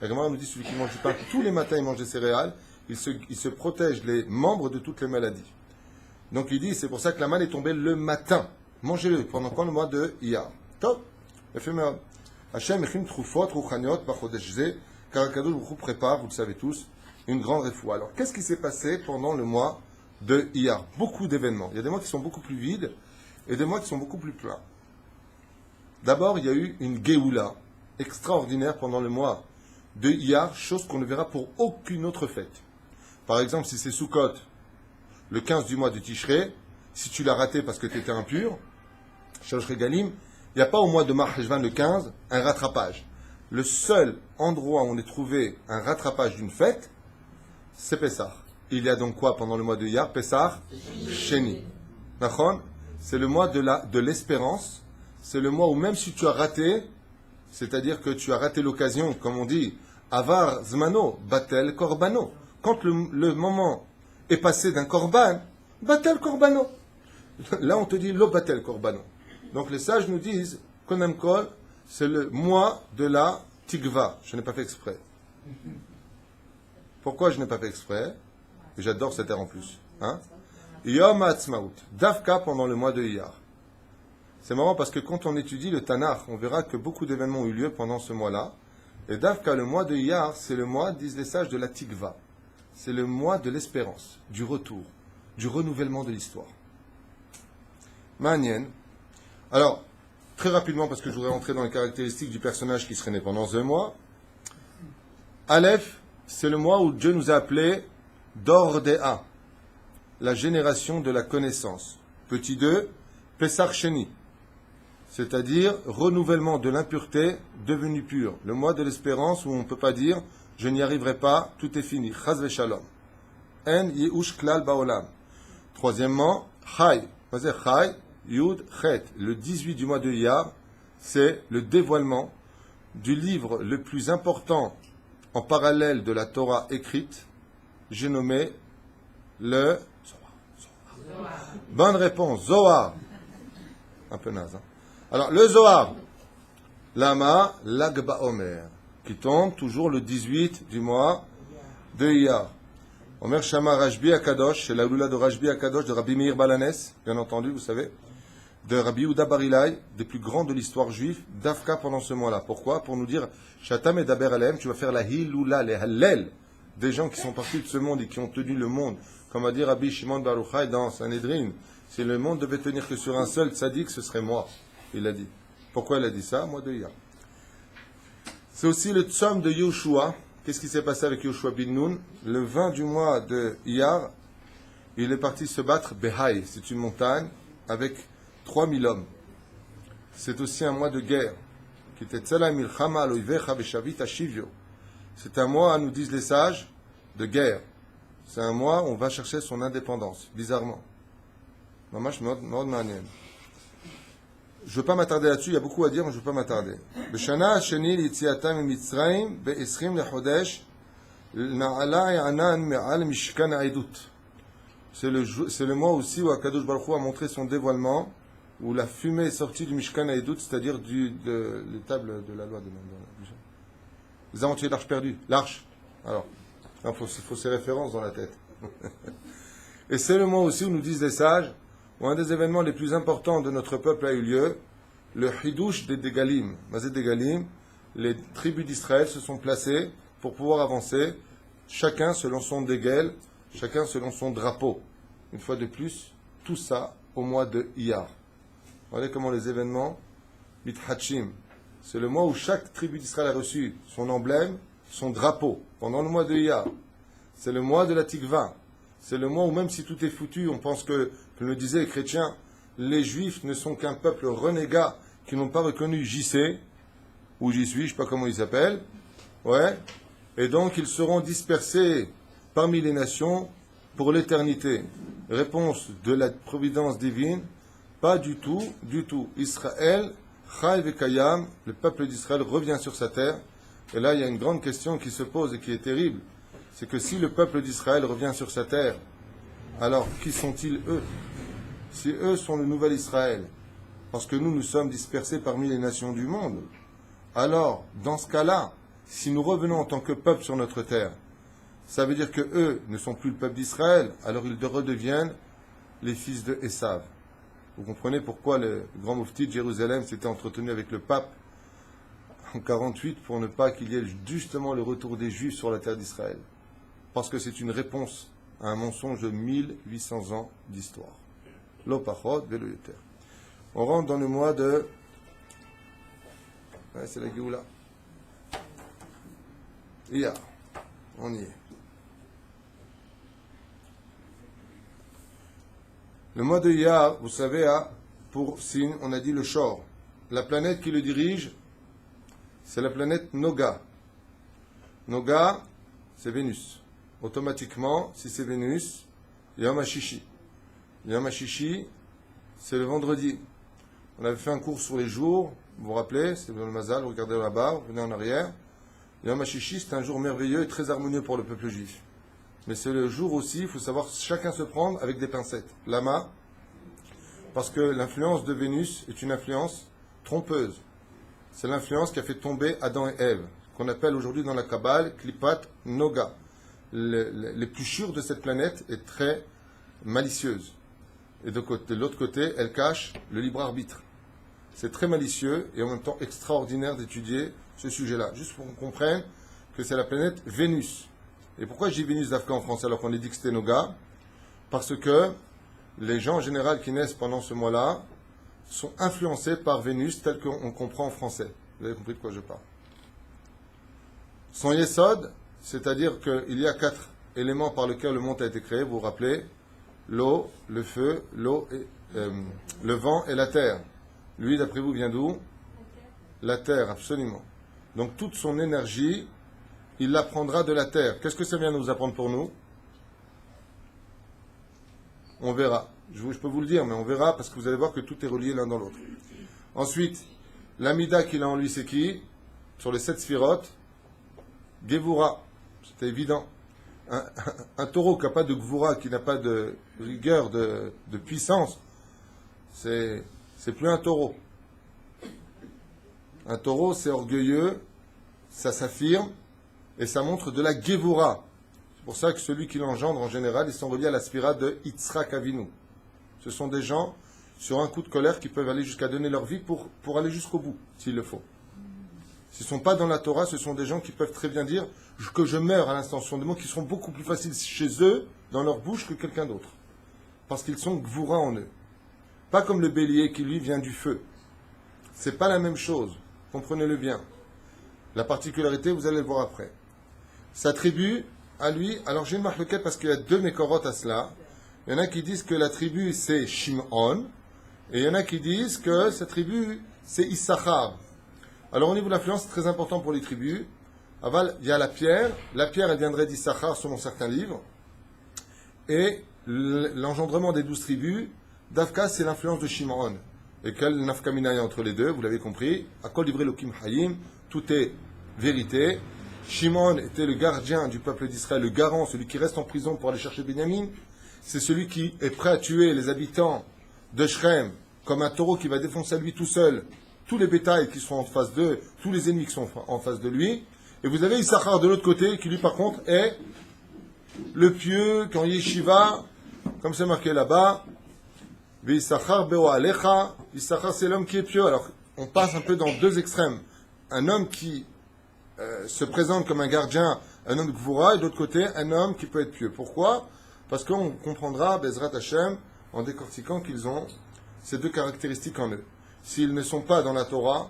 Gemara nous dit celui qui mange du pain, tous les matins il mange des céréales, il se protège les membres de toutes les maladies. Donc il dit, c'est pour ça que la manne est tombée le matin. Mangez-le pendant quand le mois de Iyar. Top. Hashem echim trufot ruchaniot bachodesh ze, car Kadosh Baruch Hu prépare, vous le savez tous, une grande refoua. Alors qu'est-ce qui s'est passé pendant le mois de Iyar? Beaucoup d'événements. Il y a des mois qui sont beaucoup plus vides et des mois qui sont beaucoup plus pleins. D'abord, il y a eu une Géoula extraordinaire pendant le mois de Iyar, chose qu'on ne verra pour aucune autre fête. Par exemple, si c'est Sukkot, le 15 du mois de Tishrei, si tu l'as raté parce que tu étais impur, Shalosh Regalim, il n'y a pas au mois de Mar Heshvan le 15 un rattrapage. Le seul endroit où on ait trouvé un rattrapage d'une fête, c'est Pessah. Il y a donc quoi pendant le mois de Iyar? Pessah, Sheni. Nachon, c'est le mois de l'espérance. C'est le mois où même si tu as raté, c'est-à-dire que tu as raté l'occasion, comme on dit, Avar Zmano, Batel Korbano. Quand le moment est passé d'un Korban, Batel Korbano. Là, on te dit Lo Batel Korbano. Donc les sages nous disent, Konem Kol, c'est le mois de la Tigva. Je n'ai pas fait exprès. Pourquoi je n'ai pas fait exprès? Et j'adore cette air en plus. Hein? Yom Ha'atzmaut. Davka pendant le mois de Iyar. C'est marrant parce que quand on étudie le Tanakh, on verra que beaucoup d'événements ont eu lieu pendant ce mois-là. Et Davka, le mois de Iyar, c'est le mois, disent les sages, de la Tikva. C'est le mois de l'espérance, du retour, du renouvellement de l'histoire. Ma'anien. Alors, très rapidement, parce que je voudrais entrer dans les caractéristiques du personnage qui serait né pendant ce mois. Aleph, c'est le mois où Dieu nous a appelés Dordéa, la génération de la connaissance. Petit 2, Pessar Sheni, c'est-à-dire renouvellement de l'impureté devenue pure. Le mois de l'espérance où on ne peut pas dire je n'y arriverai pas, tout est fini. Chaz v'shalom. En yeush klal baolam. Troisièmement, Chai. Chai, Yud, Chet. Le 18 du mois de Iyar, c'est le dévoilement du livre le plus important en parallèle de la Torah écrite. J'ai nommé le Zohar. Bonne réponse, Zohar. Un peu naze, hein? Alors, le Zohar, Lama, Lag Omer, qui tombe toujours le 18 du mois de Iyar. Omer Shama Rajbi Akadosh, c'est la Lula de Rajbi Akadosh de Rabbi Meir Balanes, bien entendu, vous savez, de Rabbi Yehuda Barilai, des plus grands de l'histoire juive, d'Afka pendant ce mois-là. Pourquoi? Pour nous dire, Shatam et Daber Alem, tu vas faire la Hilula, les Hallel, des gens qui sont partis de ce monde et qui ont tenu le monde, comme a dit Rabbi Shimon Bar Yochai dans Sanhedrin. Si le monde devait tenir que sur un seul tzaddik, ce serait moi. Il a dit. Pourquoi il a dit ça? Moi de Iyar. C'est aussi le Tzom de Yoshua. Qu'est-ce qui s'est passé avec Yoshua bin Nun? Le 20 du mois de Iyar, il est parti se battre Behai. C'est une montagne avec 3000 hommes. C'est aussi un mois de guerre. C'est un mois, nous disent les sages, de guerre. C'est un mois où on va chercher son indépendance, bizarrement. Je ne veux pas m'attarder là-dessus, il y a beaucoup à dire, mais je ne veux pas m'attarder. B'shana hasheni l'yitziatam mitzrayim be'esrim lechodesh na'ala ya'anan me'al mishkan ha'edut. C'est le mois aussi où Akadosh Baruch Hu a montré son dévoilement, où la fumée est sortie du Mishkan ha'edut, c'est-à-dire de l'étable de la loi de les aventuriers de l'arche perdue, l'arche. Alors, il faut ces références dans la tête. Et c'est le mois aussi où nous disent les sages, où un des événements les plus importants de notre peuple a eu lieu, le Hidush des Degalim. Mazé Degalim, les tribus d'Israël se sont placées pour pouvoir avancer, chacun selon son dégel, chacun selon son drapeau. Une fois de plus, tout ça au mois de Iyar. Regardez comment les événements, Mithatchim, c'est le mois où chaque tribu d'Israël a reçu son emblème, son drapeau, pendant le mois de Iyar. C'est le mois de la Tikva. C'est le mois où même si tout est foutu, on pense que, comme le disaient les chrétiens, les juifs ne sont qu'un peuple renégat qui n'ont pas reconnu JC, ou j'y suis, je ne sais pas comment il s'appelle, ouais, et donc ils seront dispersés parmi les nations pour l'éternité. Réponse de la providence divine, pas du tout, du tout. Israël, Chai vekayam, le peuple d'Israël revient sur sa terre, et là il y a une grande question qui se pose et qui est terrible. C'est que si le peuple d'Israël revient sur sa terre, alors qui sont-ils eux? Si eux sont le nouvel Israël, parce que nous sommes dispersés parmi les nations du monde, alors, dans ce cas-là, si nous revenons en tant que peuple sur notre terre, ça veut dire que eux ne sont plus le peuple d'Israël, alors ils redeviennent les fils de Esav. Vous comprenez pourquoi le grand mufti de Jérusalem s'était entretenu avec le pape en 48 pour ne pas qu'il y ait justement le retour des Juifs sur la terre d'Israël. Parce que c'est une réponse à un mensonge de 1800 ans d'histoire. L'opachot, velo yeter. On rentre dans le mois de... Ouais, c'est la Géoula. Iyar. On y est. Le mois de Iyar, vous savez, a pour signe, on a dit le Shor. La planète qui le dirige, c'est la planète Noga. Noga, c'est Vénus. Automatiquement, si c'est Vénus, Yom HaShishi. Yom HaShishi, c'est le vendredi. On avait fait un cours sur les jours, vous vous rappelez, c'est dans le Mazal, vous regardez là-bas, vous venez en arrière. Yom HaShishi, c'est un jour merveilleux et très harmonieux pour le peuple juif. Mais c'est le jour aussi, il faut savoir chacun se prendre avec des pincettes. Lama, parce que l'influence de Vénus est une influence trompeuse. C'est l'influence qui a fait tomber Adam et Ève, qu'on appelle aujourd'hui dans la Kabbale Klipat Noga. L'épluchure de cette planète est très malicieuse. Et de l'autre côté, elle cache le libre arbitre. c'est très malicieux et en même temps extraordinaire d'étudier ce sujet-là. Juste pour qu'on comprenne que c'est la planète Vénus. Et pourquoi je dis Vénus d'Afka en français alors qu'on est dit que c'était Noga? Parce que les gens en général qui naissent pendant ce mois-là sont influencés par Vénus tel qu'on comprend en français. Vous avez compris de quoi je parle. Son Yesod, c'est-à-dire qu'il y a 4 éléments par lesquels le monde a été créé, vous vous rappelez, l'eau, le feu, le vent et la terre. Lui, d'après vous, vient d'où? La terre, absolument. Donc toute son énergie, il la prendra de la terre. Qu'est-ce que ça vient nous apprendre pour nous? On verra. Je peux vous le dire, mais on verra parce que vous allez voir que tout est relié l'un dans l'autre. Ensuite, l'amida qu'il a en lui, c'est qui? Sur les 7 sphirotes, Gevura. C'était évident. Un taureau qui n'a pas de Gvura, qui n'a pas de rigueur, de puissance, c'est plus un taureau. Un taureau, c'est orgueilleux, ça s'affirme, et ça montre de la Gevura. C'est pour ça que celui qui l'engendre, en général, ils sont reliés à la spirale de Yitzhak Avinu. Ce sont des gens, sur un coup de colère, qui peuvent aller jusqu'à donner leur vie pour aller jusqu'au bout, s'il le faut. S'ils ne sont pas dans la Torah, ce sont des gens qui peuvent très bien dire que je meurs à l'instant. Ce sont des mots qui seront beaucoup plus faciles chez eux, dans leur bouche, que quelqu'un d'autre. Parce qu'ils sont Gvura en eux. Pas comme le bélier qui, lui, vient du feu. C'est pas la même chose. Comprenez-le bien. La particularité, vous allez le voir après. Sa tribu, à lui, alors j'ai une marque parce qu'il y a 2 mécorotes à cela. Il y en a qui disent que la tribu, c'est Shimon. Et il y en a qui disent que sa tribu, c'est Issachar. Alors au niveau de l'influence, c'est très important pour les tribus. Aval, il y a la pierre. La pierre, elle viendrait d'Issachar selon certains livres. Et l'engendrement des 12 tribus, Davka, c'est l'influence de Shimon. Et quel nafkamina y a entre les deux, vous l'avez compris. Akol livré lokim hayim, tout est vérité. Shimon était le gardien du peuple d'Israël, le garant, celui qui reste en prison pour aller chercher Benyamin. C'est celui qui est prêt à tuer les habitants de Shrem, comme un taureau qui va défoncer à lui tout seul tous les bétails qui sont en face d'eux, tous les ennemis qui sont en face de lui. Et vous avez Issachar de l'autre côté, qui lui par contre est le pieux, qui en yeshiva, comme c'est marqué là-bas, Issachar be'o alecha. Issachar, c'est l'homme qui est pieux. Alors, on passe un peu dans 2 extrêmes. Un homme qui se présente comme un gardien, un homme de Gvura, et de l'autre côté, un homme qui peut être pieux. Pourquoi? Parce qu'on comprendra, Bezrat Hashem, en décortiquant qu'ils ont ces 2 caractéristiques en eux. S'ils ne sont pas dans la Torah,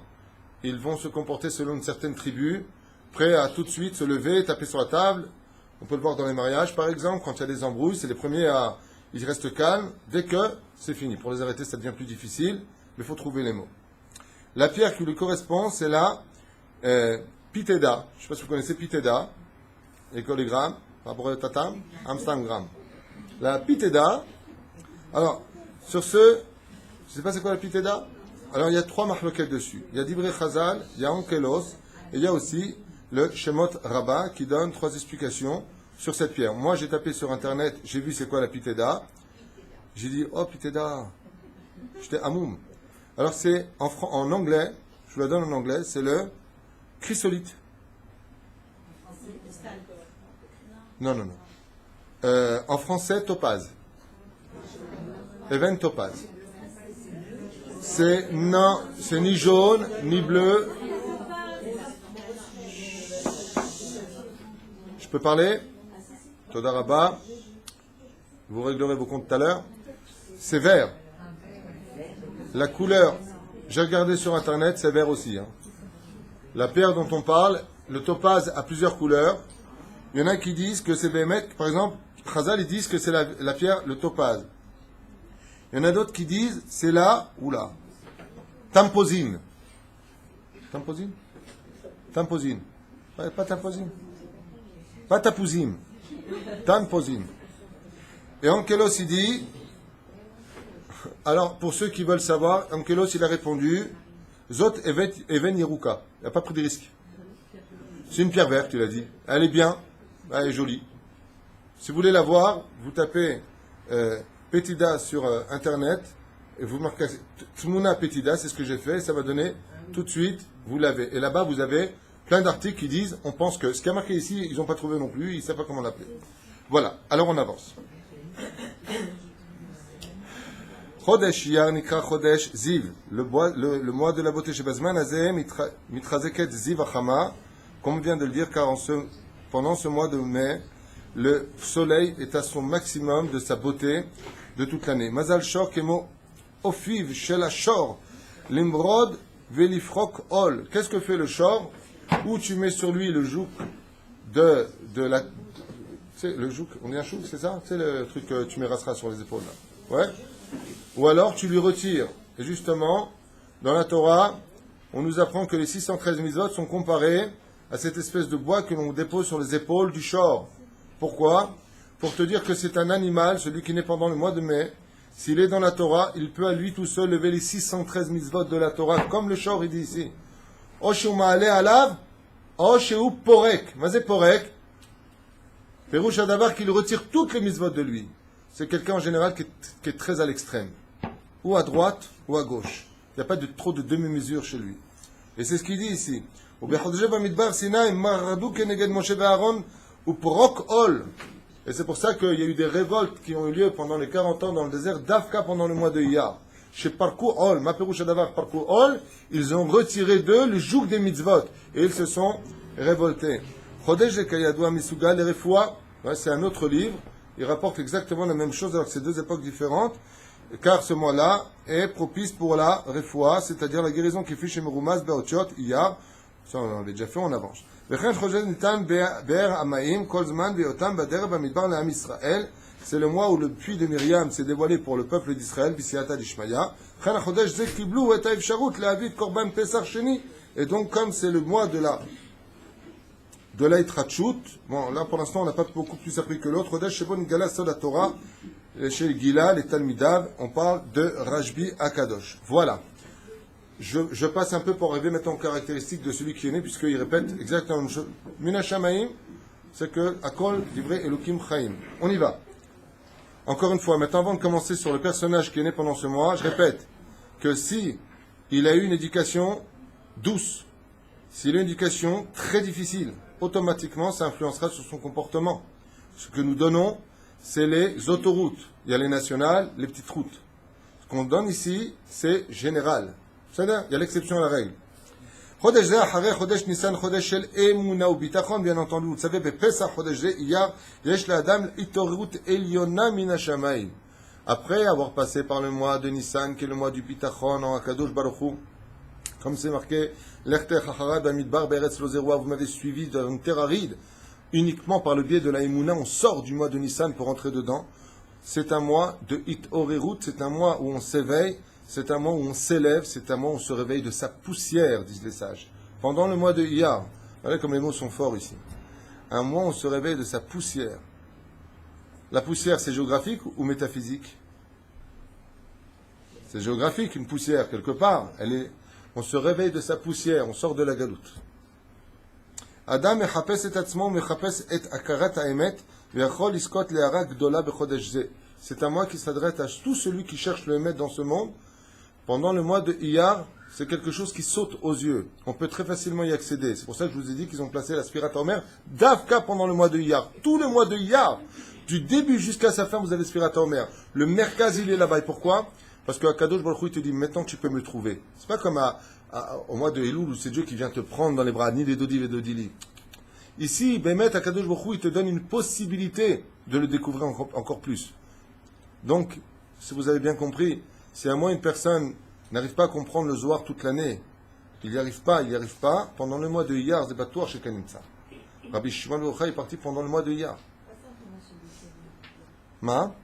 ils vont se comporter selon une certaine tribu, prêts à tout de suite se lever, taper sur la table. On peut le voir dans les mariages, par exemple, quand il y a des embrouilles, c'est les premiers à... Ils restent calmes. Dès que c'est fini. Pour les arrêter, ça devient plus difficile, mais il faut trouver les mots. La pierre qui lui correspond, c'est la Piteda. Je ne sais pas si vous connaissez Piteda, écolégramme, Tatam, Amsterdam. La Piteda, alors, sur ce, je ne sais pas c'est quoi la Piteda. Alors, il y a 3 marloquettes dessus. Il y a Divrei Chazal, il y a Onkelos, et il y a aussi le Shemot Rabbah qui donne 3 explications sur cette pierre. Moi, j'ai tapé sur Internet, j'ai vu c'est quoi la Piteda. J'ai dit, oh Piteda, j'étais amoum. Alors, c'est en anglais, je vous la donne en anglais, c'est le chrysolite. Non. En français, topaz. Even topaz. C'est ni jaune, ni bleu. Je peux parler? Toda Rabba. Vous réglerez vos comptes tout à l'heure. C'est vert. La couleur, j'ai regardé sur Internet, c'est vert aussi. La pierre dont on parle, le topaz a plusieurs couleurs. Il y en a qui disent que c'est Bémet, par exemple, Chazal, ils disent que c'est la pierre, le topaz. Il y en a d'autres qui disent, c'est la, tamposine. Tamposine? Tamposine. Pas tamposine. Pas tapouzine. Tamposine. Et Onkelos, il dit, alors, pour ceux qui veulent savoir, Onkelos, il a répondu, Zot even Yeruka. Il n'a pas pris de risque. C'est une pierre verte, il a dit. Elle est bien, elle est jolie. Si vous voulez la voir, vous tapez Petida sur Internet et vous marquez Tmuna Petida, c'est ce que j'ai fait, et ça va donner tout de suite, vous l'avez. Et là-bas, vous avez plein d'articles qui disent, on pense que ce qui a marqué ici, ils n'ont pas trouvé non plus, ils ne savent pas comment l'appeler. Voilà, alors on avance. Chodesh Iyar Nikra Chodesh Ziv, le mois de la beauté chez Bazman Azeh Mitchazeket Ziv Achama, comme on vient de le dire, car pendant ce mois de mai, le soleil est à son maximum de sa beauté de toute l'année. Mazal Shor Kemo Ofiv Shel Shor Limrod Velifrok Ol. Qu'est-ce que fait le Shor? Où tu mets sur lui le joug de la. C'est le joug, on dit un joug, c'est ça? C'est le truc que tu mets rassera sur les épaules là. Ouais? Ou alors tu lui retires. Et justement, dans la Torah, on nous apprend que les 613 mitzvot sont comparés à cette espèce de bois que l'on dépose sur les épaules du shor. Pourquoi? Pour te dire que c'est un animal, celui qui naît pendant le mois de mai. S'il est dans la Torah, il peut à lui tout seul lever les 613 mitzvot de la Torah, comme le shor il dit ici. Oshéou ma'aleh alav, oshéou porek. Mazé porek. Pérouche Adavar qu'il retire toutes les mitzvot de lui. C'est quelqu'un en général qui est très à l'extrême. Ou à droite, ou à gauche. Il n'y a pas trop de demi-mesure chez lui. Et c'est ce qu'il dit ici. Et c'est pour ça qu'il y a eu des révoltes qui ont eu lieu pendant les 40 ans dans le désert d'Afka pendant le mois de Iyar. Chez Parkou Ol, Maperouch Adavar Parkou Ol, ils ont retiré d'eux le joug des mitzvot. Et ils se sont révoltés. Chodesh de Kayadou Misuga, les Refoua, c'est un autre livre. Il rapporte exactement la même chose alors que c'est deux époques différentes, car ce mois-là est propice pour la refoua, c'est-à-dire la guérison qui fait chez Meroumaz, Beotiot, Iyar. Ça, on l'avait déjà fait, on avance. C'est le mois où le puits de Myriam s'est dévoilé pour le peuple d'Israël, et donc, comme c'est le mois de l'Eitrachut, bon, là pour l'instant on n'a pas beaucoup plus appris que l'autre. Chodesh Shebon Gala Sod Torah, chez Gila, les Talmidav, on parle de Rajbi Akadosh. Voilà. Je passe un peu pour arriver maintenant aux caractéristiques de celui qui est né, puisqu'il répète exactement la même chose. Mina Shamaim, c'est que Akol Divrei Elokim Chaim. On y va. Encore une fois, maintenant avant de commencer sur le personnage qui est né pendant ce mois, je répète que si il a eu une éducation douce, s'il a une éducation très difficile, automatiquement, ça influencera sur son comportement. Ce que nous donnons, c'est les autoroutes. Il y a les nationales, les petites routes. Ce qu'on donne ici, c'est général. C'est-à-dire, il y a l'exception à la règle. Chodesh Zeh, Acharei Chodesh Nissan, Chodesh Shel Emuna ou Bitachon, bien entendu. Vous savez, Pesach Chodesh Zeh, Iyar, Yesh L'Adam, Itorut Eliona Mina Shamayim. Après avoir passé par le mois de Nissan, qui est le mois du Bitachon, en Akadosh Baruch Hu, comme c'est marqué, L'Echter Hacharad Amidbar Beretz Lozeroa, vous m'avez suivi dans une terre aride, uniquement par le biais de la Emouna, on sort du mois de Nissan pour entrer dedans. C'est un mois de It Orerut, c'est un mois où on s'éveille, c'est un mois où on s'élève, c'est un mois où on se réveille de sa poussière, disent les sages. Pendant le mois de Iyar, regardez comme les mots sont forts ici. Un mois où on se réveille de sa poussière. La poussière, c'est géographique ou métaphysique? C'est géographique, une poussière, quelque part. On se réveille de sa poussière, on sort de la galoute. Adam mechapes et atzmo, mechapes et akarat haemet, ve'achol iskot le'ara gdola bechodesh zeh. C'est un mois qui s'adresse à tout celui qui cherche le émet dans ce monde. Pendant le mois de Iyar, c'est quelque chose qui saute aux yeux. On peut très facilement y accéder. C'est pour ça que je vous ai dit qu'ils ont placé l'aspirateur mer d'Afka pendant le mois de Iyar. Tout le mois de Iyar, du début jusqu'à sa fin, vous avez l'aspirateur mer. Le merkaz, il est là-bas. Et pourquoi? Parce que Akadosh Baruch Hu, il te dit, maintenant tu peux me trouver. C'est pas comme au mois de Elul où c'est Dieu qui vient te prendre dans les bras, ni les dodi, les dodili. Ici, Bémet, Akadosh Baruch Hu, il te donne une possibilité de le découvrir encore plus. Donc, si vous avez bien compris, si à moi une personne n'arrive pas à comprendre le Zohar toute l'année, il n'y arrive pas, pendant le mois de Iyar, c'est pas toi chez Kanimtsa. Rabbi Shimon Yochai est parti pendant le mois de Iyar. Ma?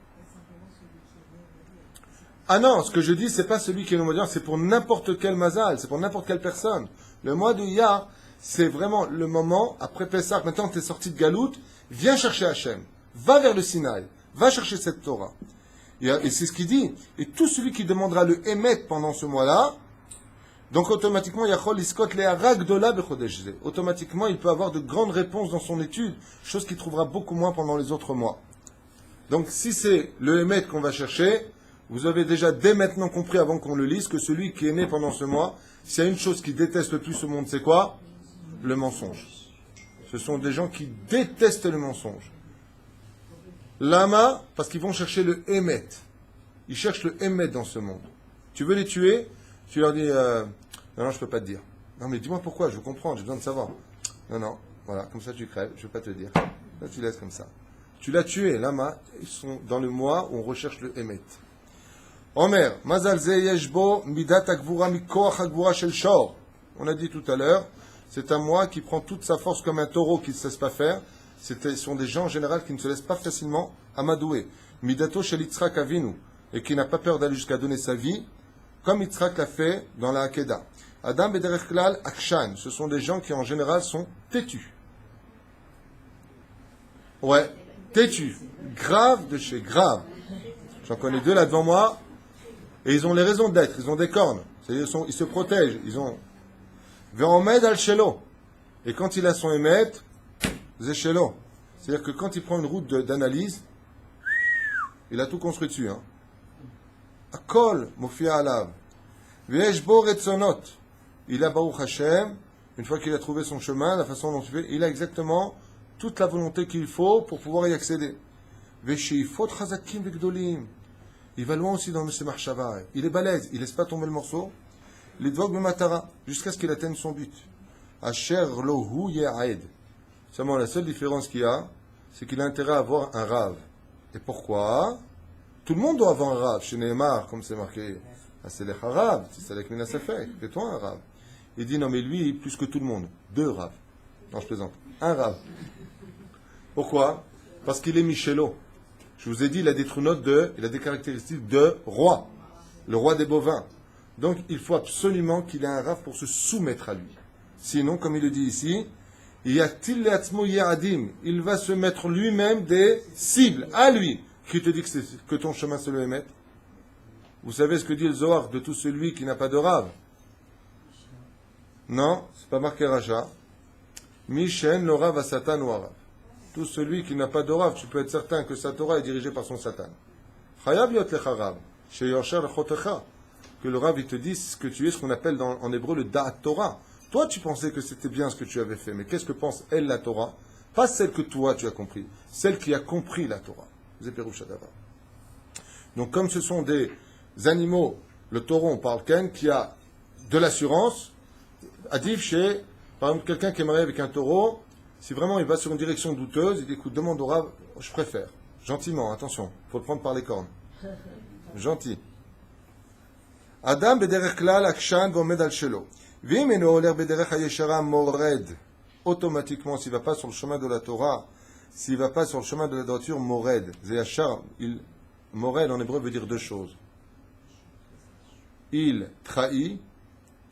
Ah non, ce que je dis, c'est pas celui qui est le mois de Iyar, c'est pour n'importe quel mazal, c'est pour n'importe quelle personne. Le mois de Iyar, c'est vraiment le moment, après Pessah, maintenant que tu es sorti de Galoute, viens chercher Hachem, va vers le Sinaï, va chercher cette Torah. Et c'est ce qu'il dit. Et tout celui qui demandera le émet pendant ce mois-là, donc automatiquement, automatiquement, il peut avoir de grandes réponses dans son étude, chose qu'il trouvera beaucoup moins pendant les autres mois. Donc si c'est le émet qu'on va chercher, vous avez déjà dès maintenant compris avant qu'on le lise que celui qui est né pendant ce mois, s'il y a une chose qu'il déteste le plus au monde, c'est quoi? Le mensonge. Ce sont des gens qui détestent le mensonge. Lama, parce qu'ils vont chercher le émet. ils cherchent le émet dans ce monde. Tu veux les tuer, tu leur dis non, je ne peux pas te dire. Non, mais dis-moi pourquoi, je veux comprendre, j'ai besoin de savoir. Non, voilà, comme ça tu crèves, je ne vais pas te dire. Là, tu laisses comme ça. Tu l'as tué, Lama, ils sont dans le mois où on recherche le émet. Omer, Mazal ze yeshbo midat agvura mikoach agvura shel shor. On a dit tout à l'heure, c'est un mois qui prend toute sa force comme un taureau qui ne se laisse pas faire. Ce sont des gens en général qui ne se laissent pas facilement amadouer. Midato shel Yitzhak Avinu, et qui n'a pas peur d'aller jusqu'à donner sa vie, comme Yitzhak l'a fait dans la Hakeda. Adam bederech klal akshan, ce sont des gens qui en général sont têtus. Ouais, têtus. Grave de chez grave. J'en connais deux là devant moi, et ils ont les raisons d'être, ils ont des cornes. C'est-à-dire ils se protègent, ils ont... Ve'omed al shelo. Et quand il a son émet, c'est shelo. C'est-à-dire que quand il prend une route d'analyse, il a tout construit dessus. Hein. Akol, mofia alav. Ve'eshbo retzonot. Il a Baruch Hashem, une fois qu'il a trouvé son chemin, la façon dont il fait, il a exactement toute la volonté qu'il faut pour pouvoir y accéder. Ve'sheifot chazakim ve'gdolim. Il va loin aussi dans ses marchava. Il est balèze, il ne laisse pas tomber le morceau. Les dvog matara, jusqu'à ce qu'il atteigne son but. Asher lohu ye'aed. Seulement, la seule différence qu'il y a, c'est qu'il a intérêt à avoir un rave. Et pourquoi? Tout le monde doit avoir un rave. Chez Nehemar, comme c'est marqué, c'est le rave, c'est le mina safek. Fais-toi un rave. Il dit non, mais lui, plus que tout le monde. 2 raves. Non, je plaisante. Un rave. Pourquoi? Parce qu'il est Michelo. Je vous ai dit, il a des trunotes il a des caractéristiques de roi. Le roi des bovins. Donc, il faut absolument qu'il ait un rave pour se soumettre à lui. Sinon, comme il le dit ici, il va se mettre lui-même des cibles à lui. Qui te dit que ton chemin se le émette? Vous savez ce que dit le Zohar de tout celui qui n'a pas de rave? Non, c'est pas marqué Raja. Mishen, le rave à Satan ou Arav. Tout celui qui n'a pas de rave, tu peux être certain que sa Torah est dirigée par son Satan. Chayav yot lecha rav, sheyosher lechotecha. Que le rave, il te dise ce que tu es, ce qu'on appelle en hébreu le Da'at Torah. Toi, tu pensais que c'était bien ce que tu avais fait, mais qu'est-ce que pense elle, la Torah? Pas celle que toi, tu as compris, celle qui a compris la Torah. Donc, comme ce sont des animaux, le taureau, on parle Ken, qui a de l'assurance, Adif chez, par exemple, quelqu'un qui est marié avec un taureau, si vraiment il va sur une direction douteuse, il dit, écoute, demande au rave, je préfère. Gentiment, attention, il faut le prendre par les cornes. Gentil. Adam bederech klal akshan vomed al shelo. Vim eno oler bederech hayeshara mored. Automatiquement, s'il ne va pas sur le chemin de la Torah, s'il ne va pas sur le chemin de la droiture, mored. Zeyachar, mored en hébreu veut dire 2 choses. Il trahit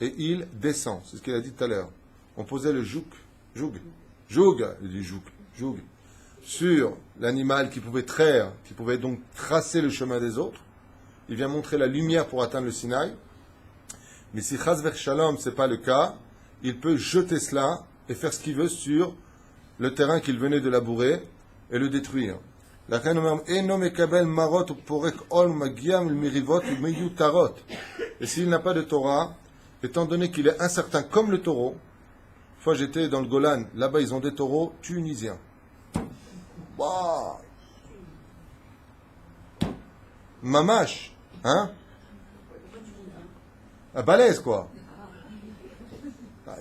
et il descend. C'est ce qu'il a dit tout à l'heure. On posait le joug, il dit joug, sur l'animal qui pouvait traire, qui pouvait donc tracer le chemin des autres. Il vient montrer la lumière pour atteindre le Sinaï. Mais si Chaz ver Shalom, ce n'est pas le cas, il peut jeter cela et faire ce qu'il veut sur le terrain qu'il venait de labourer et le détruire. Et s'il n'a pas de Torah, étant donné qu'il est incertain comme le taureau, une fois j'étais dans le Golan, là-bas ils ont des taureaux tunisiens. Wow. Mamache, hein? À balèze, quoi.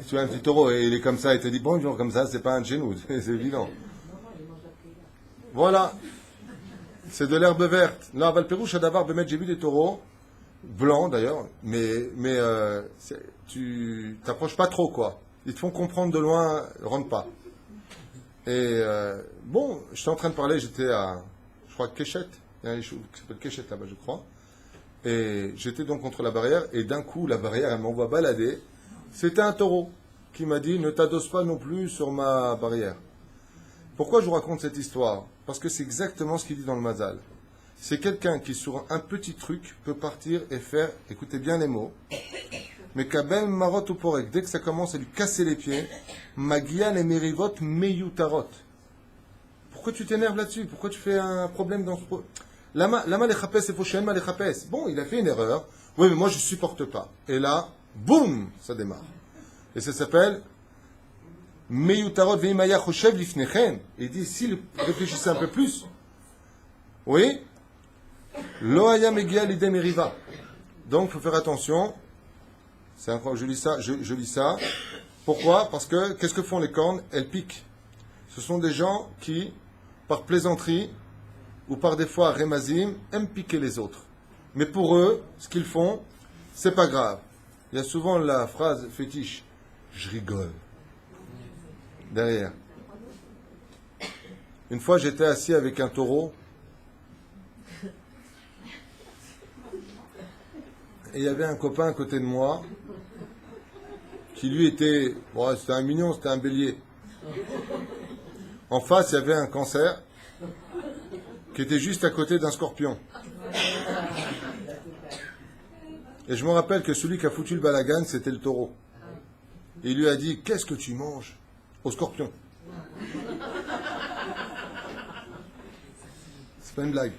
Tu as un petit taureau et il est comme ça, il te dit bonjour comme ça, c'est pas un de chez nous, c'est évident. Voilà. C'est de l'herbe verte. Là, Valperouche, à Davar, j'ai vu des taureaux, blancs d'ailleurs, mais tu t'approches pas trop, quoi. Ils te font comprendre de loin, rentre pas. Et bon, j'étais en train de parler, j'étais à, je crois, Keshet. Il y a un chou qui s'appelle Keshet là-bas, je crois. Et j'étais donc contre la barrière, et d'un coup, la barrière, elle m'envoie balader. C'était un taureau qui m'a dit, ne t'adosse pas non plus sur ma barrière. Pourquoi je vous raconte cette histoire? Parce que c'est exactement ce qu'il dit dans le Mazal. C'est quelqu'un qui, sur un petit truc, peut partir et faire, écoutez bien les mots, mais Kabel Marot ou Porek, dès que ça commence à lui casser les pieds, Magia les Merivot Meyutarot. Pourquoi tu t'énerves là-dessus? Pourquoi tu fais un problème dans ce problème? Lama les chapes, c'est Foshen les chapes. Bon, il a fait une erreur. Oui, mais moi je supporte pas. Et là, boum, ça démarre. Et ça s'appelle Meyutarot Veimaya Choshev Lifnechen. Il dit, s'il réfléchissait un peu plus, oui, Lo haya megia l'idée meriva. Donc, il faut faire attention. C'est incroyable, je lis ça. Pourquoi? Parce que, qu'est-ce que font les cornes? Elles piquent. Ce sont des gens qui, par plaisanterie, ou par des fois remazim, aiment piquer les autres. Mais pour eux, ce qu'ils font, c'est pas grave. Il y a souvent la phrase fétiche, je rigole. Derrière. Une fois, j'étais assis avec un taureau. Et il y avait un copain à côté de moi qui lui était, bon, c'était un mignon, c'était un bélier. En face, il y avait un cancer qui était juste à côté d'un scorpion. Et je me rappelle que celui qui a foutu le balagan, c'était le taureau. Et il lui a dit, qu'est-ce que tu manges? Au scorpion. C'est pas une blague.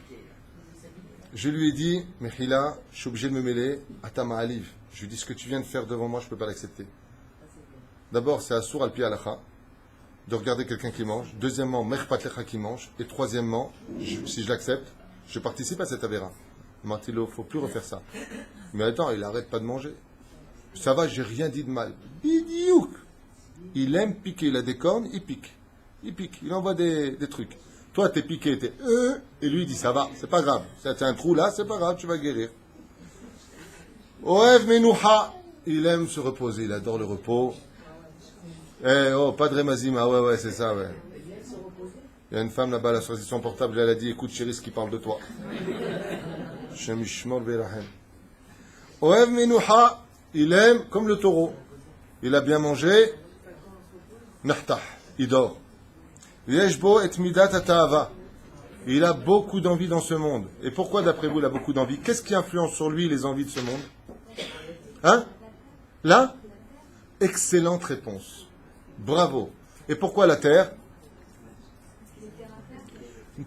Je lui ai dit, Mechila, je suis obligé de me mêler à ta ma'aliv. Je lui ai dit, ce que tu viens de faire devant moi, je ne peux pas l'accepter. D'abord, c'est assour al pi alacha, de regarder quelqu'un qui mange. Deuxièmement, merpat lecha qui mange. Et troisièmement, si je l'accepte, je participe à cette avéra. Martilo, il ne faut plus refaire ça. Mais attends, il n'arrête pas de manger. Ça va, j'ai rien dit de mal. Bidiouk. Il aime piquer, il a des cornes, il pique. Il pique, il envoie des trucs. Toi, t'es piqué, t'es et lui, il dit, ça va, c'est pas grave. C'est un trou là, c'est pas grave, tu vas guérir. Oev menouha. Il aime se reposer, il adore le repos. Oh, pas de remazima, ouais, c'est ça, ouais. Il y a une femme là-bas, elle a choisi son portable, elle a dit, écoute, chérie, ce qui parle de toi. Oev menouha. Il aime comme le taureau. Il a bien mangé. Nahtah. Il dort. Yeshbo et midat ata'ava. Il a beaucoup d'envie dans ce monde. Et pourquoi, d'après vous, il a beaucoup d'envie? Qu'est-ce qui influence sur lui les envies de ce monde? Hein? Là? Excellente réponse. Bravo. Et pourquoi la terre?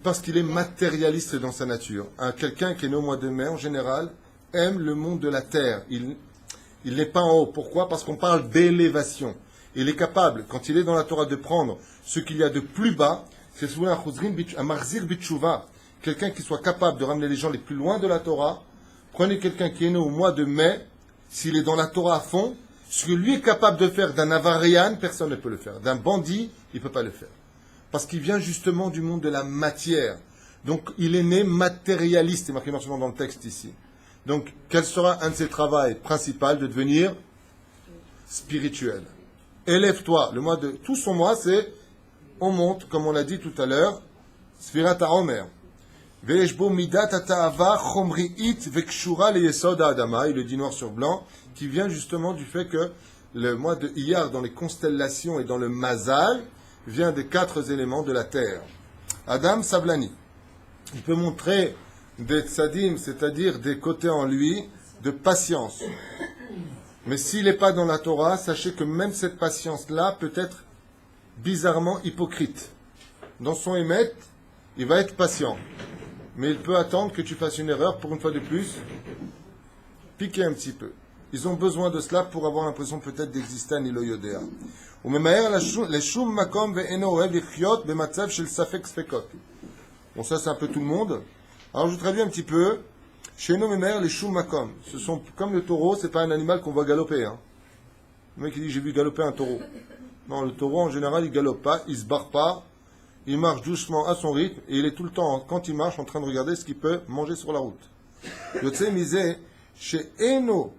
Parce qu'il est matérialiste dans sa nature. Quelqu'un qui est né au mois de mai, en général, aime le monde de la terre. Il n'est pas en haut. Pourquoi? Parce qu'on parle d'élévation. Il est capable, quand il est dans la Torah, de prendre ce qu'il y a de plus bas. C'est souvent un marzir bitshuva. Quelqu'un qui soit capable de ramener les gens les plus loin de la Torah. Prenez quelqu'un qui est né au mois de mai. S'il est dans la Torah à fond, ce que lui est capable de faire d'un avarian, personne ne peut le faire. D'un bandit, il ne peut pas le faire. Parce qu'il vient justement du monde de la matière. Donc, il est né matérialiste. C'est marqué maintenant dans le texte ici. Donc, quel sera un de ses travaux principaux? De devenir spirituel. Élève-toi. Le mois de tout son mois, c'est on monte, comme on l'a dit tout à l'heure, Sfirat HaOmer. Ve'eshbo midat ata'ava chomri'it ve'kshura leyesod ha'adama. Il le dit noir sur blanc, qui vient justement du fait que le mois de Iyar, dans les constellations et dans le Mazal, vient des 4 éléments de la terre. Adam Sablani. Il peut montrer des tzadim, c'est-à-dire des côtés en lui de patience. Mais s'il n'est pas dans la Torah, sachez que même cette patience-là peut être bizarrement hypocrite. Dans son émet, il va être patient. Mais il peut attendre que tu fasses une erreur pour une fois de plus piquer un petit peu. Ils ont besoin de cela pour avoir l'impression peut-être d'exister à Nilo Yodea. Bon, ça c'est un peu tout le monde. Alors je traduis un petit peu. Chez nous, mes mères, les choum makom. Ce sont comme le taureau, c'est pas un animal qu'on voit galoper. Hein. Le mec il dit j'ai vu galoper un taureau. Non, le taureau en général il galope pas, il se barre pas, il marche doucement à son rythme et il est tout le temps, quand il marche, en train de regarder ce qu'il peut manger sur la route. Yotse misé, chez Eno,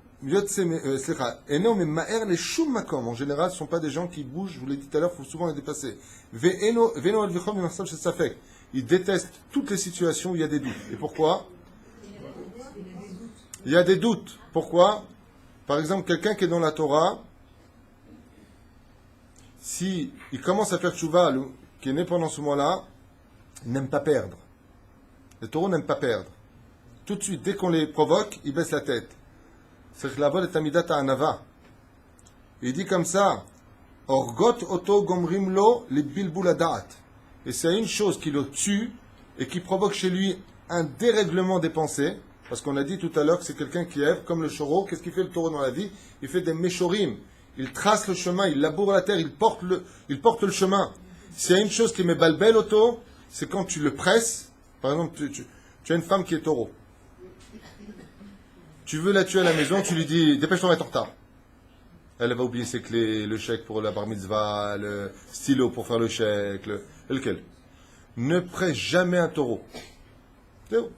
Eno mais maer les choum makom. En général, ce ne sont pas des gens qui bougent, je vous l'ai dit tout à l'heure, il faut souvent les dépasser. Veno alvichom mimarsam chez Safek. Ils détestent toutes les situations où il y a des doutes. Et pourquoi? Il y a des doutes. Pourquoi? Par exemple, quelqu'un qui est dans la Torah, si il commence à faire tchouva, qui est né pendant ce mois-là, il n'aime pas perdre. Les taureaux n'aiment pas perdre. Tout de suite, dès qu'on les provoque, ils baissent la tête. C'est que la vol est amidat à anava. Il dit comme ça, orgot oto gomrimlo le bilbuladat. Et c'est une chose qui le tue et qui provoque chez lui un dérèglement des pensées. Parce qu'on a dit tout à l'heure que c'est quelqu'un qui est comme le chaureau. Qu'est-ce qu'il fait le taureau dans la vie? Il fait des méchorim. Il trace le chemin, il laboure la terre, il porte le chemin. S'il y a une chose qui met balbel auto, c'est quand tu le presses. Par exemple, tu as une femme qui est taureau. Tu veux la tuer à la maison, tu lui dis dépêche-toi, on va être en retard. Elle va oublier ses clés, le chèque pour la bar mitzvah, le stylo pour faire le chèque, lequel. Ne presse jamais un taureau. C'est où?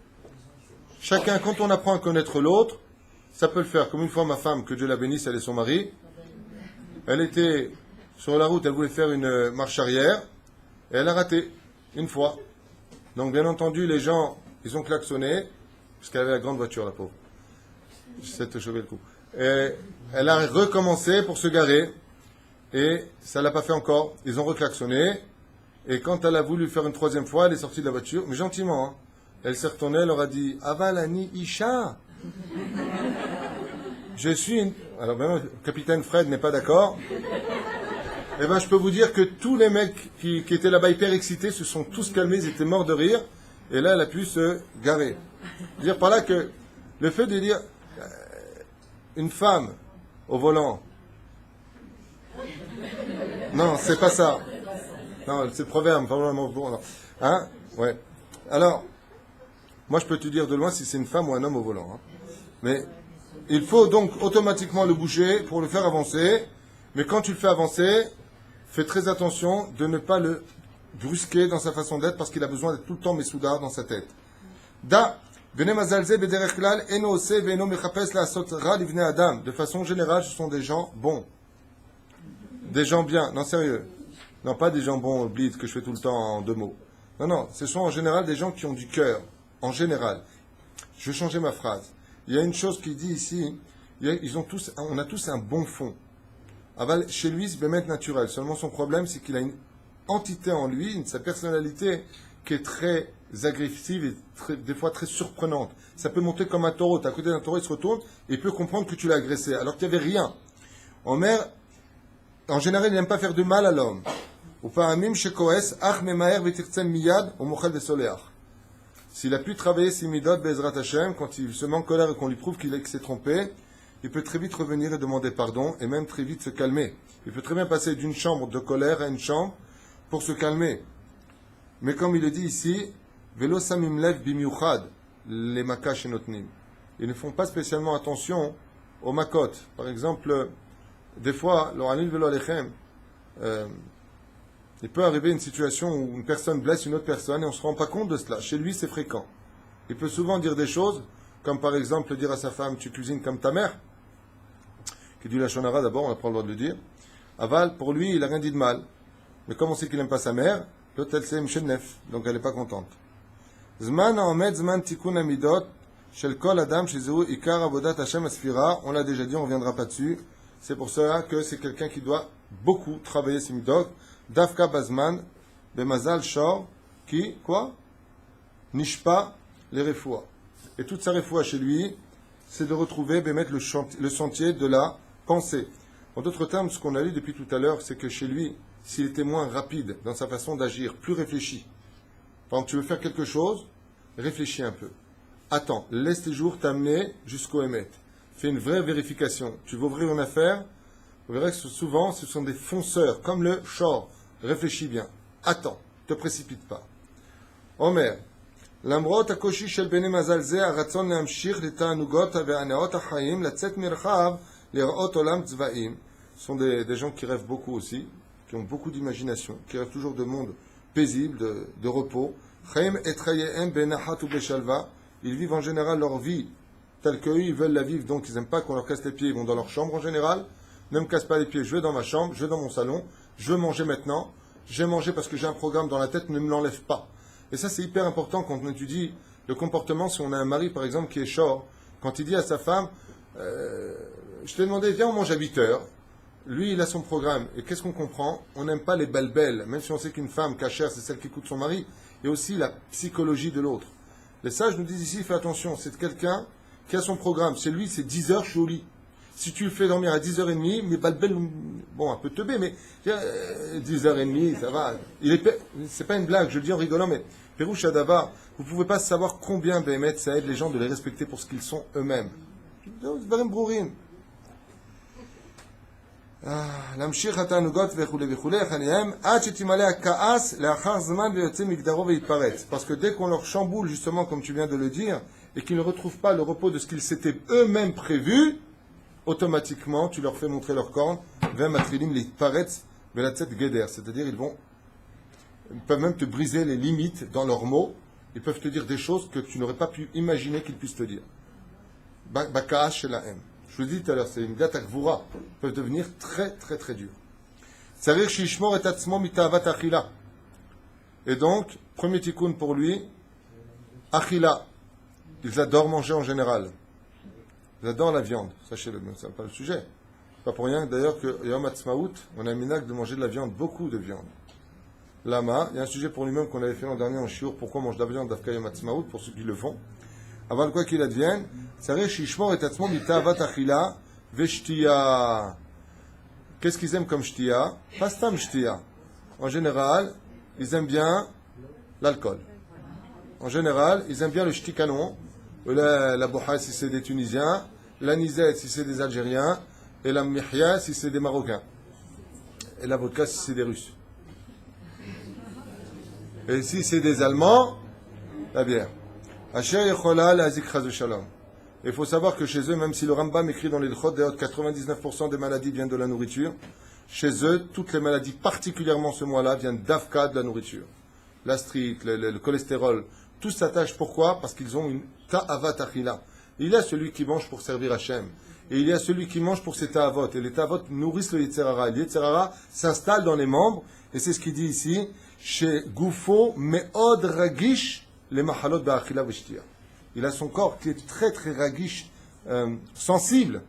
Chacun, quand on apprend à connaître l'autre, ça peut le faire. Comme une fois ma femme, que Dieu la bénisse, elle et son mari, elle était sur la route, elle voulait faire une marche arrière, et elle a raté, une fois. Donc bien entendu, les gens, ils ont klaxonné, parce qu'elle avait la grande voiture, la pauvre. J'essaie de te choper le coup. Et elle a recommencé pour se garer, et ça l'a pas fait encore. Ils ont reclaxonné, et quand elle a voulu faire une troisième fois, elle est sortie de la voiture, mais gentiment, hein. Elle s'est retournée, elle leur a dit Avalani Isha. Je suis une... Alors maintenant, le capitaine Fred n'est pas d'accord. Eh bien, je peux vous dire que tous les mecs qui étaient là-bas hyper excités se sont tous calmés, ils étaient morts de rire. Et là, elle a pu se garer. Dire par là que le fait de dire une femme au volant. Non, c'est pas ça. Non, c'est le proverbe. Bon, hein? Ouais. Alors, moi, je peux te dire de loin si c'est une femme ou un homme au volant. Hein. Mais il faut donc automatiquement le bouger pour le faire avancer. Mais quand tu le fais avancer, fais très attention de ne pas le brusquer dans sa façon d'être parce qu'il a besoin d'être tout le temps messoudar dans sa tête. Da, de façon générale, ce sont des gens bons. Des gens bien. Non, sérieux. Non, pas des gens bons, blitz, que je fais tout le temps en 2 mots. Non, non, ce sont en général des gens qui ont du cœur. En général. Je vais changer ma phrase. Il y a une chose qui dit ici, on a tous un bon fond. Aval, chez lui, c'est bien naturel. Seulement son problème, c'est qu'il a une entité en lui, sa personnalité, qui est très agressive et des fois très surprenante. Ça peut monter comme un taureau. Tu es à côté d'un taureau, il se retourne et il peut comprendre que tu l'as agressé, alors qu'il n'y avait rien. Omer, en général, il n'aime pas faire de mal à l'homme. S'il a pu travailler ses midot Bezrat Hashem, quand il se met en colère et qu'on lui prouve qu'il s'est trompé, il peut très vite revenir et demander pardon, et même très vite se calmer. Il peut très bien passer d'une chambre de colère à une chambre pour se calmer. Mais comme il le dit ici, Velo samim lev bimiuchad, les makas shenotnim. Ils ne font pas spécialement attention aux makot. Par exemple, des fois, l'oranil velo alechem, il peut arriver une situation où une personne blesse une autre personne et on ne se rend pas compte de cela. Chez lui, c'est fréquent. Il peut souvent dire des choses, comme par exemple dire à sa femme, tu cuisines comme ta mère, qui dit la shonara d'abord, on n'a pas le droit de le dire. Aval, pour lui, il n'a rien dit de mal. Mais comme on sait qu'il n'aime pas sa mère, l'autre, elle sait mchenef, donc elle n'est pas contente. Zman ha'omed zman tikun amidot, shel kol adam shezeu ikar avodat Hashem asfira, on l'a déjà dit, on ne reviendra pas dessus. C'est pour cela que c'est quelqu'un qui doit beaucoup travailler ses midot. Dafka Bazman, Bemazal Shor, qui, quoi? Nishpa, les refoua. Et toute sa refoua chez lui, c'est de retrouver, mettre le sentier de la pensée. En d'autres termes, ce qu'on a lu depuis tout à l'heure, c'est que chez lui, s'il était moins rapide dans sa façon d'agir, plus réfléchi. Par exemple, tu veux faire quelque chose, réfléchis un peu. Attends, laisse tes jours t'amener jusqu'au Hémet. Fais une vraie vérification. Tu veux ouvrir une affaire, vous verrez que souvent, ce sont des fonceurs, comme le shor. Réfléchis bien. Attends, ne te précipite pas. Omer, למרות הקושי של בני מזל זה, הרצון להמשיך לתענוגות והנאות החיים, לצאת מרחב, לראות עולם צבעים. Ce sont des gens qui rêvent beaucoup aussi, qui ont beaucoup d'imagination, qui rêvent toujours de monde paisible, de repos. חיים את חייהם בנחת ובשלווה. Ils vivent en général leur vie telle qu'eux, ils veulent la vivre, donc ils n'aiment pas qu'on leur casse les pieds, ils vont dans leur chambre en général. Ne me casse pas les pieds, je vais dans ma chambre, je vais dans mon salon, je veux manger maintenant, j'ai mangé parce que j'ai un programme dans la tête, ne me l'enlève pas. Et ça, c'est hyper important quand on étudie le comportement. Si on a un mari, par exemple, qui est short, quand il dit à sa femme, je t'ai demandé, viens, on mange à 8 heures. Lui, il a son programme. Et qu'est-ce qu'on comprend? On n'aime pas les belles, même si on sait qu'une femme cachère, c'est celle qui écoute son mari, et aussi la psychologie de l'autre. Les sages nous disent ici, fais attention, c'est quelqu'un qui a son programme. C'est lui, c'est 10 heures, je suis au lit. Si tu le fais dormir à 10h30, mais balbel, bon, un peu teubé, mais 10h30, ça va. C'est pas une blague, je le dis en rigolant, mais Pérouche Adava, vous ne pouvez pas savoir combien Béhémet ça aide les gens de les respecter pour ce qu'ils sont eux-mêmes. להמשיך התענוגות וכו' וכו' חייהם עד שתמלא הכעס לאחר זמן ויוצא מגדרו ויתפרץ. Parce que dès qu'on leur chamboule, justement, comme tu viens de le dire, et qu'ils ne retrouvent pas le repos de ce qu'ils s'étaient eux-mêmes prévus, automatiquement, tu leur fais montrer leurs cornes, c'est-à-dire ils peuvent même te briser les limites dans leurs mots, ils peuvent te dire des choses que tu n'aurais pas pu imaginer qu'ils puissent te dire. Baka'ash shelahem. Je vous le dis tout à l'heure, c'est une gata gvura, peuvent devenir très très très durs. Tsarir shishmor et atzmo mitavat achila. Et donc, premier tikkun pour lui, achila. Ils adorent manger en général. Ils adorent la viande, sachez-le, mais ce n'est pas le sujet. Pas pour rien d'ailleurs que Yom Ha'atzmaut, on a un minhag de manger de la viande, beaucoup de viande. Lama, il y a un sujet pour lui-même qu'on avait fait l'an dernier en shiur, pourquoi on mange de la viande d'Afka Yom Ha'atzmaut, pour ceux qui le font. Avant quoi qu'il advienne, Tzarech shishmor et atzmo mitavat achila veshtia. Qu'est-ce qu'ils aiment comme shtia? Pas stam shtia. En général, ils aiment bien l'alcool. En général, ils aiment bien le shtikalon, la bouha si c'est des Tunisiens, la nisette si c'est des Algériens, et la mihya si c'est des Marocains. Et la vodka si c'est des Russes. Et si c'est des Allemands, la bière. Asher yechola lazik chaz v'shalom. Il faut savoir que chez eux, même si le Rambam écrit dans les L'chot, d'ailleurs 99% des maladies viennent de la nourriture, chez eux, toutes les maladies, particulièrement ce mois-là, viennent d'Afka, de la nourriture. L'astrite, le cholestérol, tout s'attache. Pourquoi? Parce qu'ils ont une ta'avat achila. Il y a celui qui mange pour servir Hachem. Et il y a celui qui mange pour ses ta'avot. Et les ta'avot nourrissent le Yetzerara. Le Yetzerara s'installe dans les membres. Et c'est ce qu'il dit ici. Chez Goufo, me'od ragish, les mahalot ba'achila v'shtia. Il a son corps qui est très très ragish, sensible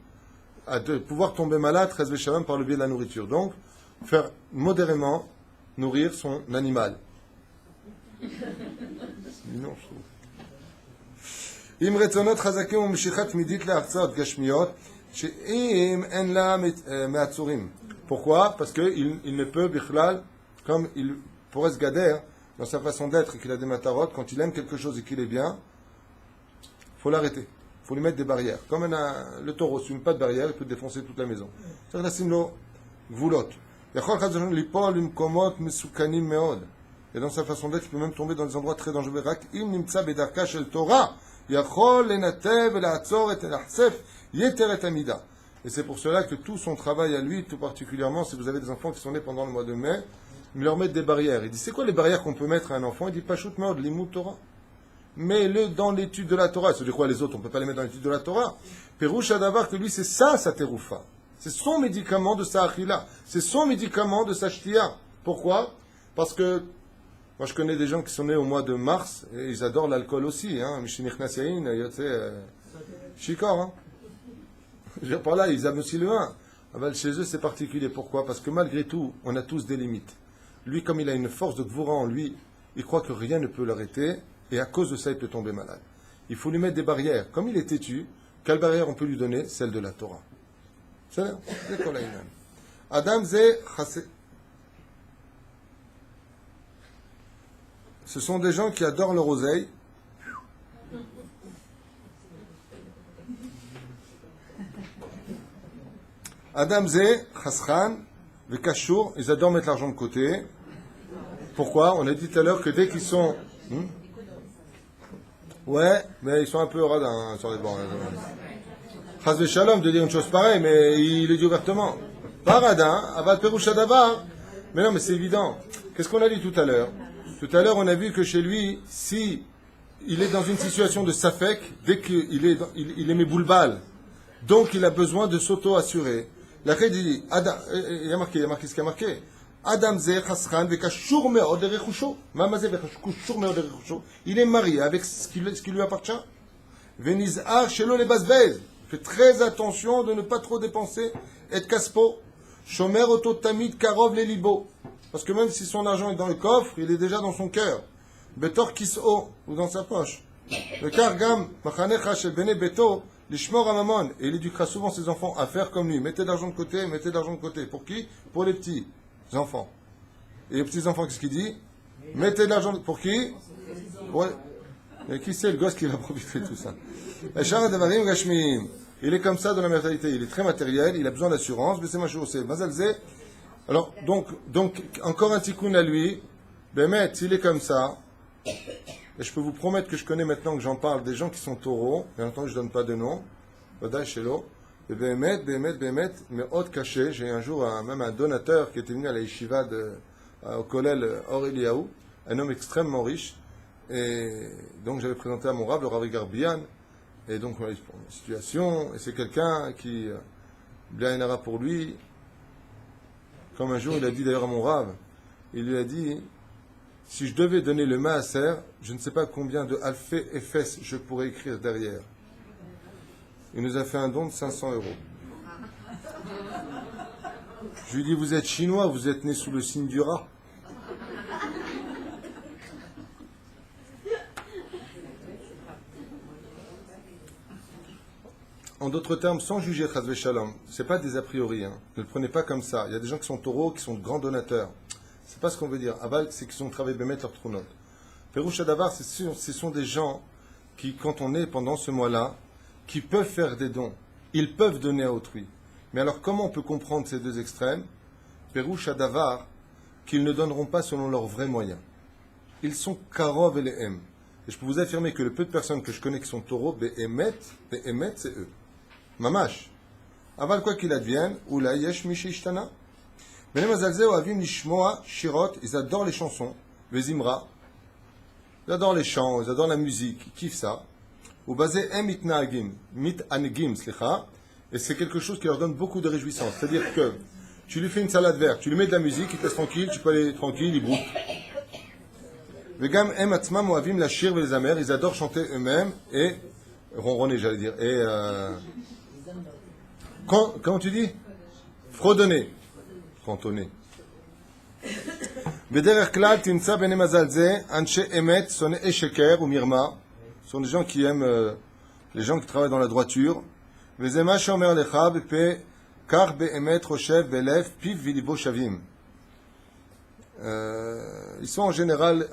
à de pouvoir tomber malade, très véchalom, par le biais de la nourriture. Donc, faire modérément nourrir son animal. Non, je trouve. אם רצונות חזקים ומשיכה תמידית להרצאות גשמיות, שאם אין לה מעצורים. Pourquoi? Parce qu'il ne peut, bichlal, comme il pourrait se gader dans sa façon d'être et qu'il a des matarot, quand il aime quelque chose et qu'il est bien, il faut l'arrêter. Il faut lui mettre des barrières. Comme le taureau, s'il ne met pas de barrière, il peut défoncer toute la maison. C'est-à-dire, là, gvulot. יכול חזון ליפול למקומות מסוכנים מאוד. Et dans sa façon d'être, il peut même tomber dans des endroits très dangereux. רק אם נמצא בדרכה של תורה, יכול לנתב ולעצור את הנחשף יתר את המידה. Et c'est pour cela que tout son travail à lui, tout particulièrement, si vous avez des enfants qui sont nés pendant le mois de mai, il leur met des barrières. Il dit, c'est quoi les barrières qu'on peut mettre à un enfant? Il dit, Pashut Meod, l'imout Torah. Mets-le dans l'étude de la Torah. C'est de quoi les autres, on ne peut pas les mettre dans l'étude de la Torah. Perouche Adavar, que lui, c'est ça, sa teroufa. C'est son médicament de sa achila. C'est son médicament de sa shtia. Pourquoi? Parce que, moi je connais des gens qui sont nés au mois de mars, et ils adorent l'alcool aussi, hein. Mishinich Yain, Shikor, hein. Je veux dire, par là, ils aiment aussi le vin. Chez eux, c'est particulier. Pourquoi? Parce que malgré tout, on a tous des limites. Lui, comme il a une force de gvoura en lui, il croit que rien ne peut l'arrêter, et à cause de ça, il peut tomber malade. Il faut lui mettre des barrières. Comme il est têtu, quelle barrière on peut lui donner? Celle de la Torah. C'est là. Adam Zé Chassé. Ce sont des gens qui adorent leur oseille. Adam Zé Chaschan, Vekashur, ils adorent mettre l'argent de côté. Pourquoi? On a dit tout à l'heure que dès qu'ils sont... Ouais, mais ils sont un peu radins sur les bancs. Chaz Shalom de dire une chose pareille, mais il le dit ouvertement. Pas radin, aval peroucha davar. Mais non, mais c'est évident. Qu'est-ce qu'on a dit tout à l'heure? Tout à l'heure, on a vu que chez lui, si il est dans une situation de safek, dès qu'il est, il est méboulbal, donc il a besoin de s'auto-assurer. La Khé dit, il y a marqué ce qu'il y a marqué. Adam Zer Chaschan vekashur me'od erechusho. Mamazé vekashur me'od erechusho. Il est marié avec ce qui lui appartient. Venizar shelo le basbez. Fais très attention de ne pas trop dépenser. Et kaspo. Shomer oto tamid karov le libo. Parce que même si son argent est dans le coffre, il est déjà dans son cœur. Betor kiso, ou dans sa poche. Le kargam, machanecha shel bene beto, l'ishmor amamon. Et il éduquera souvent ses enfants à faire comme lui. Mettez de l'argent de côté, mettez de l'argent de côté. Pour qui? Pour les petits enfants. Et les petits enfants, qu'est-ce qu'il dit? Mettez de l'argent pour qui? Pour... Et qui c'est le gosse qui va profiter de tout ça? Il est comme ça dans la matérialité. Il est très matériel, il a besoin d'assurance, mais c'est ma chose. Alors, donc, encore un tikkun à lui. Bémet, s'il est comme ça, Et je peux vous promettre que je connais maintenant que j'en parle des gens qui sont taureaux. Bien entendu, je ne donne pas de nom. Vadaï Shelo. Et Béhémet, mais haute caché. J'ai un jour même un donateur qui était venu à la yeshiva au Kollel Or Eliaou, un homme extrêmement riche. Et donc j'avais présenté à mon rave, le Rav Garbian. Et donc on a eu une situation. Et c'est quelqu'un qui, bien Inara pour lui, comme un jour il a dit d'ailleurs à mon rave, il lui a dit, si je devais donner le maaser, je ne sais pas combien de alphé et fesses je pourrais écrire derrière. Il nous a fait un don de 500 €. Je lui dis, vous êtes chinois, vous êtes né sous le signe du rat. En d'autres termes, sans juger Chazve Shalom, ce n'est pas des a priori, hein. Ne le prenez pas comme ça. Il y a des gens qui sont taureaux, qui sont de grands donateurs. C'est pas ce qu'on veut dire. Aval, c'est qu'ils ont travaillé Bémet leur trou note. Perouche Adavar, ce sont des gens qui, quand on est pendant ce mois-là, qui peuvent faire des dons. Ils peuvent donner à autrui. Mais alors, comment on peut comprendre ces deux extrêmes? Perouche Adavar, qu'ils ne donneront pas selon leurs vrais moyens. Ils sont Karov et les M. Et je peux vous affirmer que le peu de personnes que je connais qui sont taureaux, Béhémet, c'est eux. Mamash. Aval, quoi qu'il advienne, Oula Yesh Mishi Ishtana. Mais les Mazalzé Oavim Nishmoa Shirot, ils adorent les chansons, les Imra. Ils adorent les chants, ils adorent la musique, ils kiffent ça. Ou basé mit'anegim, et c'est quelque chose qui leur donne beaucoup de réjouissance. C'est-à-dire que tu lui fais une salade verte, tu lui mets de la musique, il te laisse tranquille, tu peux aller tranquille, il brouille. Vegam em atzmam oavim lashir les amers, ils adorent chanter eux-mêmes et ronronner, j'allais dire. Et comment tu dis? Fredonner, frontonner. Bederer klal tinsa bene mazalze anche emet sonne esheker ou mirma. Ce sont des gens qui aiment les gens qui travaillent dans la droiture. Vezema shomer lecha bepe kar beemet roshev belev piv vilibo shavim. Ils sont en général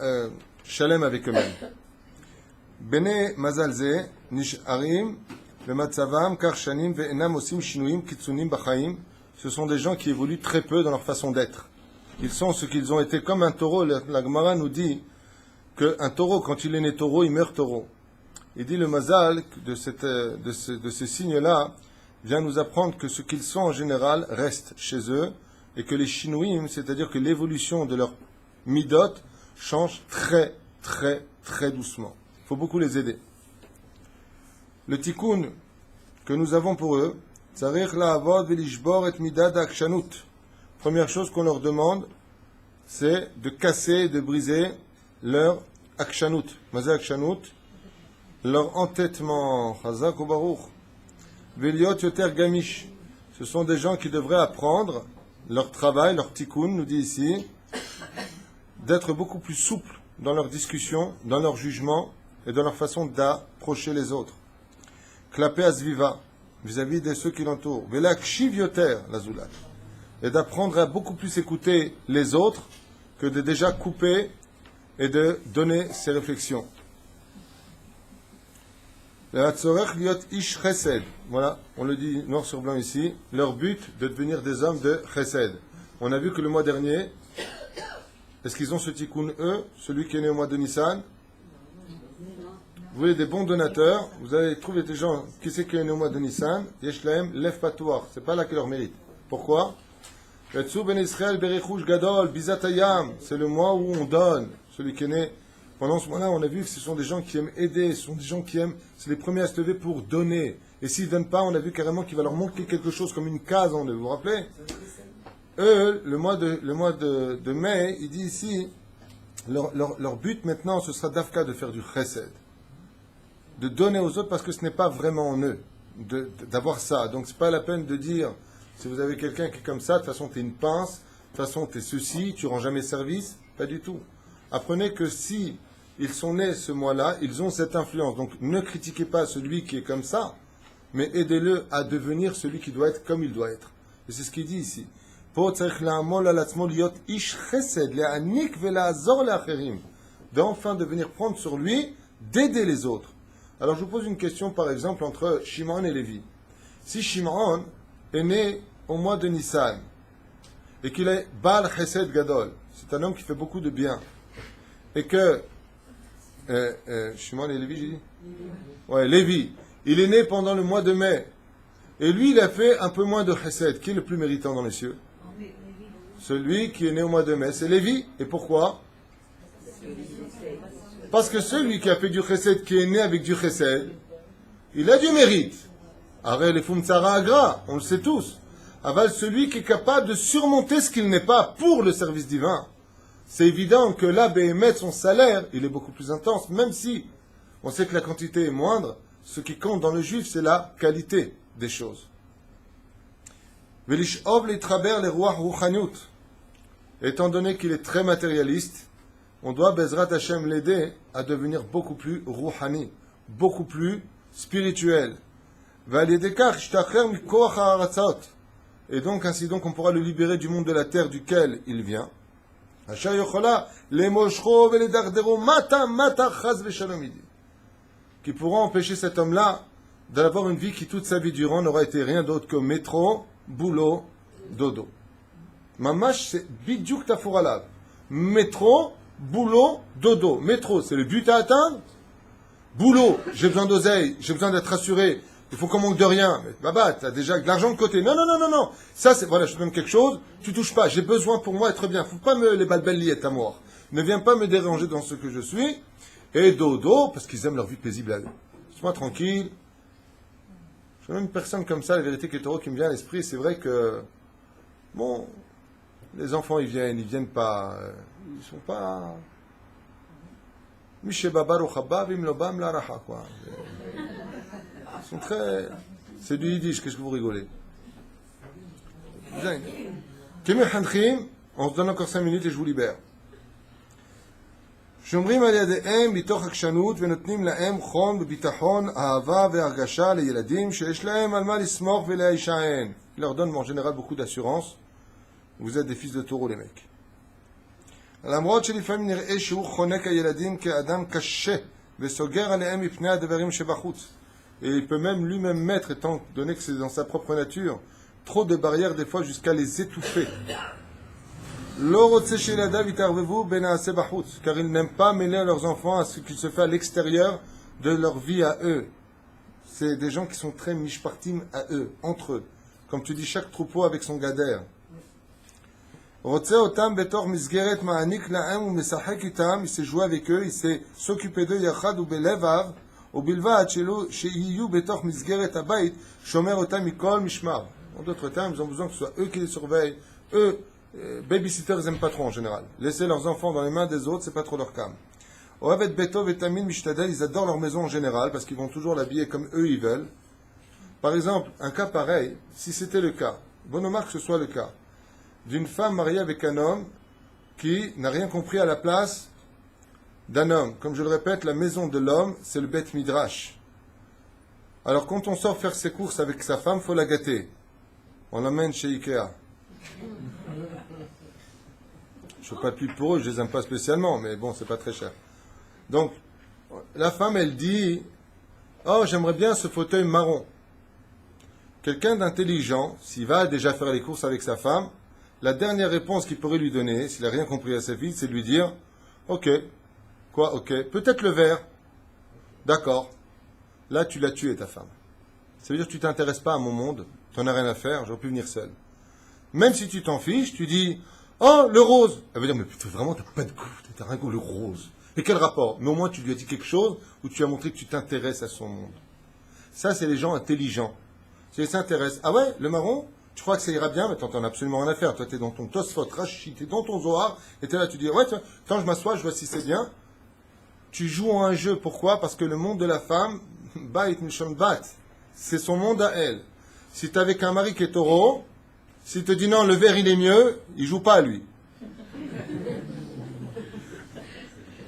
shalem avec eux-mêmes. Bene mazalze nisharim bematzavam kar shanim ve'enam osim shinuim kitsunim bachaim. Ce sont des gens qui évoluent très peu dans leur façon d'être. Ils sont ce qu'ils ont été comme un taureau. La Gemara nous dit qu'un taureau, quand il est né taureau, il meurt taureau. Il dit le mazal de ces signes-là vient nous apprendre que ce qu'ils sont en général reste chez eux et que les shinouim, c'est-à-dire que l'évolution de leur midot change très, très, très doucement. Il faut beaucoup les aider. Le tikkun que nous avons pour eux, tzarich la'avod velishbor et midad akshanut. Première chose qu'on leur demande, c'est de casser, de briser leur akshanut. Mazal akshanut, leur entêtement, chazak ou baruch, veliot yoter gamish. Ce sont des gens qui devraient apprendre leur travail, leur tikkun, nous dit ici, d'être beaucoup plus souples dans leurs discussions, dans leur jugement et dans leur façon d'approcher les autres. Klapé asviva, vis-à-vis de ceux qui l'entourent. Velakshiv yoter, la zulat. Et d'apprendre à beaucoup plus écouter les autres que de déjà couper et de donner ses réflexions. Voilà, on le dit noir sur blanc ici. Leur but de devenir des hommes de chesed. On a vu que le mois dernier, est-ce qu'ils ont ce tikkun eux, celui qui est né au mois de Nissan? Vous voyez des bons donateurs, vous allez trouver des gens qui c'est qui est né au mois de Nissan, Yeshlaem, Lev Patouar. C'est pas là qu'ils leur méritent. Pourquoi? C'est le mois où on donne. Celui qui est né. Pendant ce mois-là, on a vu que ce sont des gens qui aiment aider, ce sont des gens qui aiment, c'est les premiers à se lever pour donner. Et s'ils ne donnent pas, on a vu carrément qu'il va leur manquer quelque chose comme une case en eux. Vous vous rappelez? Eux, le mois de mai, il dit ici, leur but maintenant, ce sera d'Afka de faire du chesed. De donner aux autres parce que ce n'est pas vraiment en eux d'avoir ça. Donc c'est pas la peine de dire, si vous avez quelqu'un qui est comme ça, de toute façon tu es une pince, de toute façon tu es ceci, tu rends jamais service. Pas du tout. Apprenez que si ils sont nés ce mois-là, ils ont cette influence. Donc ne critiquez pas celui qui est comme ça, mais aidez-le à devenir celui qui doit être comme il doit être. Et c'est ce qu'il dit ici. D'enfin de venir prendre sur lui, d'aider les autres. Alors je vous pose une question par exemple entre Shimon et Lévi. Si Shimon est né au mois de Nissan et qu'il est Baal Chesed Gadol, c'est un homme qui fait beaucoup de bien, et que Shimon et Lévi, j'ai dit? Ouais, Lévi. Il est né pendant le mois de mai. Et lui, il a fait un peu moins de chesed. Qui est le plus méritant dans les cieux? Celui qui est né au mois de mai, c'est Lévi. Et pourquoi? Parce que celui qui a fait du chesed, qui est né avec du chesed, il a du mérite. Arrête les fumtsara agra, on le sait tous. Aval, celui qui est capable de surmonter ce qu'il n'est pas pour le service divin. C'est évident que là, Béhémet, son salaire, il est beaucoup plus intense, même si on sait que la quantité est moindre. Ce qui compte dans le juif, c'est la qualité des choses. Velishov litraber les rois ruchaniut. Étant donné qu'il est très matérialiste, on doit, Bezrat Hashem, l'aider à devenir beaucoup plus ruhani, beaucoup plus spirituel. Et donc, ainsi donc, on pourra le libérer du monde de la terre duquel il vient. Qui pourra empêcher cet homme-là d'avoir une vie qui toute sa vie durant n'aura été rien d'autre que métro, boulot, dodo. Mamash, c'est bidjouk tafouralav. Métro, boulot, dodo. Métro, c'est le but à atteindre. Boulot, j'ai besoin d'oseille, j'ai besoin d'être assuré. Il faut qu'on manque de rien. Mais baba, t'as déjà de l'argent de côté. Non, non, non, non, non. Ça, c'est, voilà, je te donne quelque chose, tu touches pas. J'ai besoin pour moi d'être bien. Faut pas me les balbelles liées à mort. Ne viens pas me déranger dans ce que je suis. Et dodo, parce qu'ils aiment leur vie paisible à eux. Laisse-moi tranquille. Je connais une personne comme ça, la vérité qui est taureau qui me vient à l'esprit, c'est vrai que, bon, les enfants, ils viennent pas, ils sont pas, quoi. Ils sont très, c'est du yiddish, qu'est-ce que vous rigolez? On se donne encore 5 minutes et je vous libère. שומרים על ידיהם מתוך עקשנות ונותנים להם חום וביטחון, אהבה והרגשה לילדים שיש להם על מה לסמוך ולהישען. Il leur donne en général beaucoup d'assurance. Vous êtes des fils de taureau les mecs. למרות שלפעמים נראה שהוא חונק הילדים כאדם קשה וסוגר עליהם מפני הדברים שבחוץ. Et il peut même lui-même mettre, étant donné que c'est dans sa propre nature, trop de barrières des fois jusqu'à les étouffer. Car ils n'aiment pas mêler à leurs enfants à ce qui se fait à l'extérieur de leur vie à eux. C'est des gens qui sont très mishpartim à eux, entre eux. Comme tu dis, chaque troupeau avec son gader. Il s'est joué avec eux, il s'est s'occuper d'eux, yachad ou belevav, ובלבד שיהיו בתוך מסגרת הבית שומר אותם מכל משמר. En d'autres termes, ils ont besoin que ce soit eux qui les surveillent. Eux, babysitters, ils n'aiment pas trop en général. Laisser leurs enfants dans les mains des autres, c'est pas trop leur cam. Oavet Betov et Tamil Mishtadel, ils adorent leur maison en général parce qu'ils vont toujours l'habiller comme eux ils veulent. Par exemple, un cas pareil, si c'était le cas, bon remarque que ce soit le cas, d'une femme mariée avec un homme qui n'a rien compris à la place d'un homme. Comme je le répète, la maison de l'homme, c'est le Bet Midrash. Alors quand on sort faire ses courses avec sa femme, il faut la gâter. On l'emmène chez Ikea. Je ne fais pas de pub pour eux, je les aime pas spécialement, mais bon, c'est pas très cher. Donc, la femme, elle dit, oh, j'aimerais bien ce fauteuil marron. Quelqu'un d'intelligent, s'il va déjà faire les courses avec sa femme, la dernière réponse qu'il pourrait lui donner, s'il n'a rien compris à sa fille, c'est de lui dire, ok, quoi, ok, peut-être le vert, d'accord, là tu l'as tué ta femme. Ça veut dire que tu t'intéresses pas à mon monde, tu n'en as rien à faire, j'aurais pu venir seul. Même si tu t'en fiches, tu dis, oh, le rose. Elle veut dire, mais putain, vraiment, t'as pas de goût, t'as rien goût, le rose. Et quel rapport? Mais au moins, tu lui as dit quelque chose où tu as montré que tu t'intéresses à son monde. Ça, c'est les gens intelligents. S'ils s'intéressent, ah ouais, le marron, tu crois que ça ira bien, mais t'en as absolument rien à faire. Toi, t'es dans ton Tosfot, Rashi, t'es dans ton Zohar, et t'es là, tu dis, ouais, quand je m'assois, je vois si c'est bien. Tu joues à un jeu, pourquoi? Parce que le monde de la femme, Bait Mishon Bat, c'est son monde à elle. Si t'es avec un mari qui est taureau, s'il te dit non, le vert il est mieux, il joue pas lui.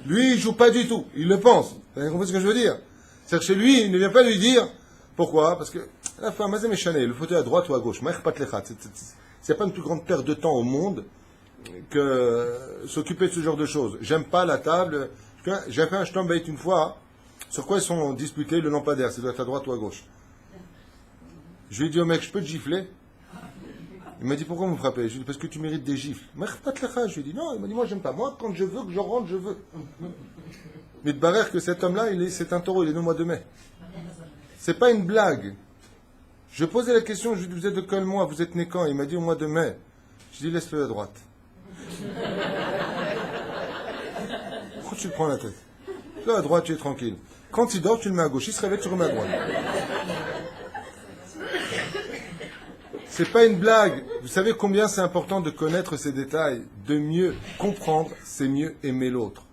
Lui, il joue pas du tout, il le pense. Vous avez compris ce que je veux dire? C'est-à-dire que chez lui, il ne vient pas lui dire pourquoi? Parce que la femme, c'est méchané, le fauteuil à droite ou à gauche. C'est pas une plus grande perte de temps au monde que s'occuper de ce genre de choses. J'aime pas la table. J'ai fait un shtom bait une fois. Sur quoi ils sont disputés le lampadaire? Ça doit être à droite ou à gauche. Je lui ai dit au mec, je peux te gifler? Il m'a dit, pourquoi vous me frappez? Je lui ai dit, parce que tu mérites des gifles. Je lui ai dit, non. Il m'a dit, moi, j'aime pas. Moi, quand je veux que je rentre, je veux. Mais de barrer que cet homme-là, c'est un taureau, il est né au mois de mai. C'est pas une blague. Je posais la question, je lui dis, vous êtes de quel mois, vous êtes né quand? Il m'a dit au mois de mai. Je dis, laisse-le à droite. Pourquoi tu le prends la tête? Là, à droite, tu es tranquille. Quand il dort, tu le mets à gauche. Il se réveille, tu le remets à droite. C'est pas une blague. Vous savez combien c'est important de connaître ces détails, de mieux comprendre, c'est mieux aimer l'autre.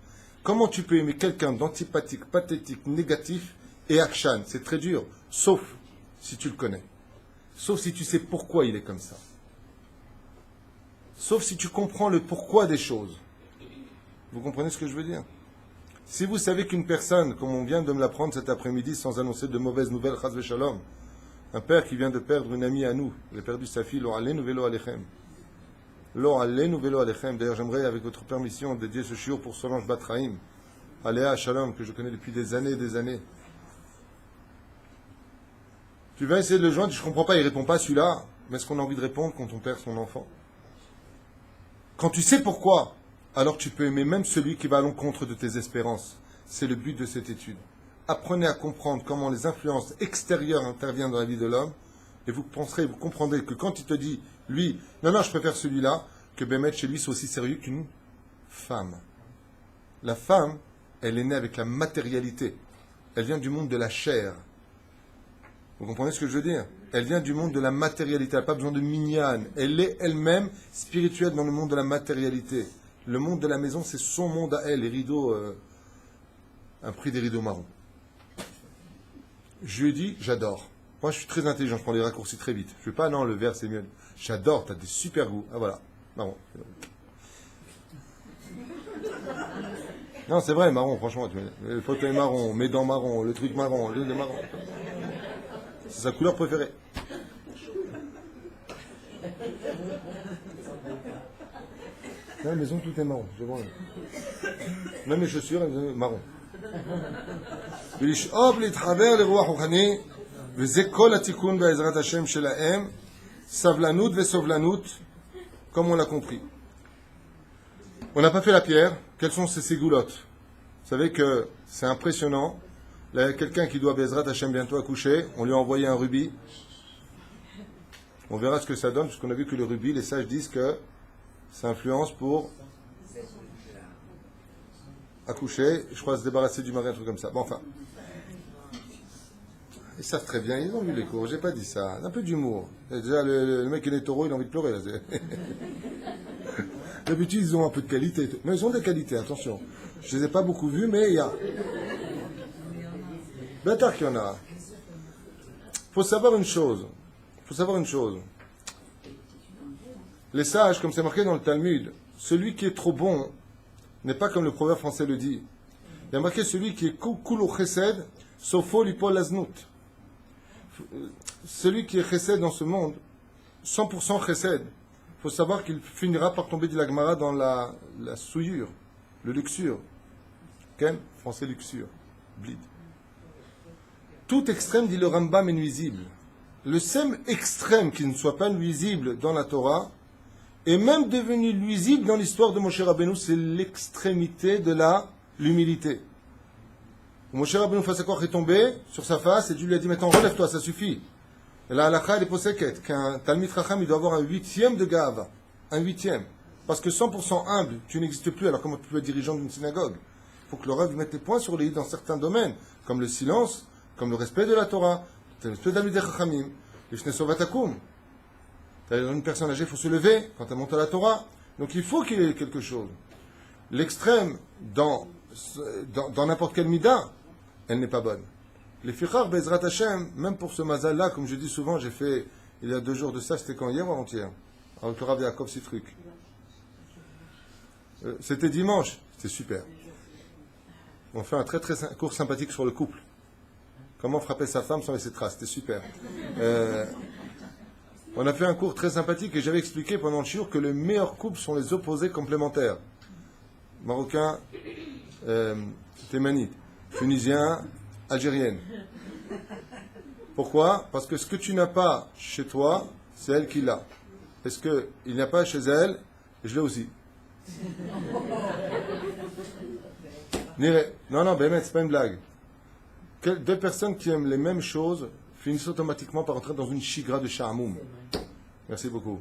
Comment tu peux aimer quelqu'un d'antipathique, pathétique, négatif et action? C'est très dur, sauf si tu le connais. Sauf si tu sais pourquoi il est comme ça. Sauf si tu comprends le pourquoi des choses. Vous comprenez ce que je veux dire? Si vous savez qu'une personne, comme on vient de me l'apprendre cet après-midi sans annoncer de mauvaises nouvelles, chas v'shalom, un père qui vient de perdre une amie à nous, il a perdu sa fille, lo alenu velo alechem. Lo alenu velo alechem. D'ailleurs, j'aimerais, avec votre permission, dédier ce shiur pour Solange Batraïm, Aléa Shalom, que je connais depuis des années et des années. Tu vas essayer de le joindre, je ne comprends pas, il ne répond pas celui-là. Mais est-ce qu'on a envie de répondre quand on perd son enfant? Quand tu sais pourquoi, alors tu peux aimer même celui qui va à l'encontre de tes espérances. C'est le but de cette étude. Apprenez à comprendre comment les influences extérieures interviennent dans la vie de l'homme, et vous penserez, vous comprendrez que quand il te dit, lui, non, je préfère celui-là, que Bémet, chez lui, c'est aussi sérieux qu'une femme. La femme, elle est née avec la matérialité. Elle vient du monde de la chair. Vous comprenez ce que je veux dire? Elle vient du monde de la matérialité. Elle n'a pas besoin de mignonne. Elle est elle-même spirituelle dans le monde de la matérialité. Le monde de la maison, c'est son monde à elle. Les rideaux, un prix des rideaux marrons. Je lui ai dit, j'adore. Moi, je suis très intelligent, je prends les raccourcis très vite. Je ne veux pas, non, le vert, c'est mieux. J'adore, tu as des super goûts. Ah, voilà, marron. Non, c'est vrai, marron, franchement. Le fauteuil marron, mes dents marron, le truc marron, le marron. C'est sa couleur préférée. Dans la maison, tout est marron. C'est bon. Même les chaussures, elles sont marron. ולשאוב להתחבר לרוח רוחני, וזה כל התיקון בעזרת השם שלהם, סבלנות וסובלנות, comme on l'a compris. On n'a pas fait la pierre. Quelles sont ces ségoulottes? Vous savez que c'est impressionnant. Là, il y a quelqu'un qui doit Bezrat Hashem bientôt accoucher. On lui a envoyé un rubis. On verra ce que ça donne, parce qu'on a vu que le rubis, les sages disent que ça influence pour accoucher, je crois se débarrasser du mari, un truc comme ça. Bon, enfin. Ils savent très bien, ils ont vu les cours, j'ai pas dit ça. Un peu d'humour. Déjà, le mec qui est né taureau, il a envie de pleurer. Là. D'habitude, ils ont un peu de qualité. Mais ils ont des qualités, attention. Je les ai pas beaucoup vus, mais il y a. Ben, tard qu'il y en a. Faut savoir une chose. Les sages, comme c'est marqué dans le Talmud, celui qui est trop bon n'est pas comme le proverbe français le dit. Il y a marqué celui qui est kulo chesed, sofo lipol aznut. Celui qui est chesed dans ce monde, 100% chesed, il faut savoir qu'il finira par tomber de la Gemara dans la souillure, le luxure. Quel français luxure, blid. Tout extrême, dit le Rambam, est nuisible. Le seul extrême qui ne soit pas nuisible dans la Torah est même devenu nuisible dans l'histoire de Moshe Rabbeinu, c'est l'extrémité de l'humilité. Moshe Rabbeinu face à quoi est tombé sur sa face et Dieu lui a dit maintenant relève-toi, ça suffit. Et la halakha elle est posséquette qu'un Talmid Chacham il doit avoir un 8e de gave, un 8e. Parce que 100% humble, tu n'existes plus, alors comment tu peux être dirigeant d'une synagogue? Il faut que le Rav mette les points sur les i dans certains domaines, comme le silence, comme le respect de la Torah, le respect de Talmidei Chachamim, les Shnesovatakum. Une personne âgée, il faut se lever quand elle monte à la Torah. Donc il faut qu'il y ait quelque chose. L'extrême dans n'importe quel mida, elle n'est pas bonne. Les fichar Bezrat Hashem, même pour ce mazal-là, comme je dis souvent, j'ai fait il y a 2 jours de ça, c'était quand, hier ou avant-hier, avec le Rav Yaakov Sitruk. C'était dimanche, c'était super. On fait un très très cours sympathique sur le couple. Comment frapper sa femme sans laisser de traces, c'était super. On a fait un cours très sympathique et j'avais expliqué pendant le shiur que les meilleurs couples sont les opposés complémentaires. Marocain, Thémanite, Tunisien, Algérienne. Pourquoi? Parce que ce que tu n'as pas chez toi, c'est elle qui l'a. Et ce qu'il n'y a pas chez elle, je l'ai aussi. Non, non, Bémet, c'est pas une blague. Deux personnes qui aiment les mêmes choses finissent automatiquement par entrer dans une chigra de Sha'amoum. Merci beaucoup.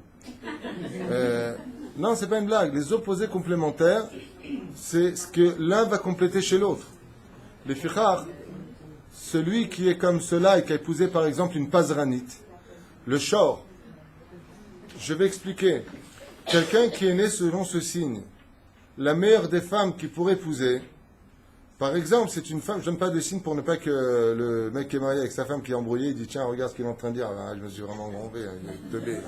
Non, c'est pas une blague. Les opposés complémentaires, c'est ce que l'un va compléter chez l'autre. Les fichar, celui qui est comme cela et qui a épousé par exemple une pazranite, le shor, je vais expliquer. Quelqu'un qui est né selon ce signe, la meilleure des femmes qu'il pourrait épouser, par exemple, c'est une femme, je ne donne pas de signe pour ne pas que le mec qui est marié avec sa femme qui est embrouillé, il dit tiens, regarde ce qu'il est en train de dire, ah, je me suis vraiment enrobé, teubé.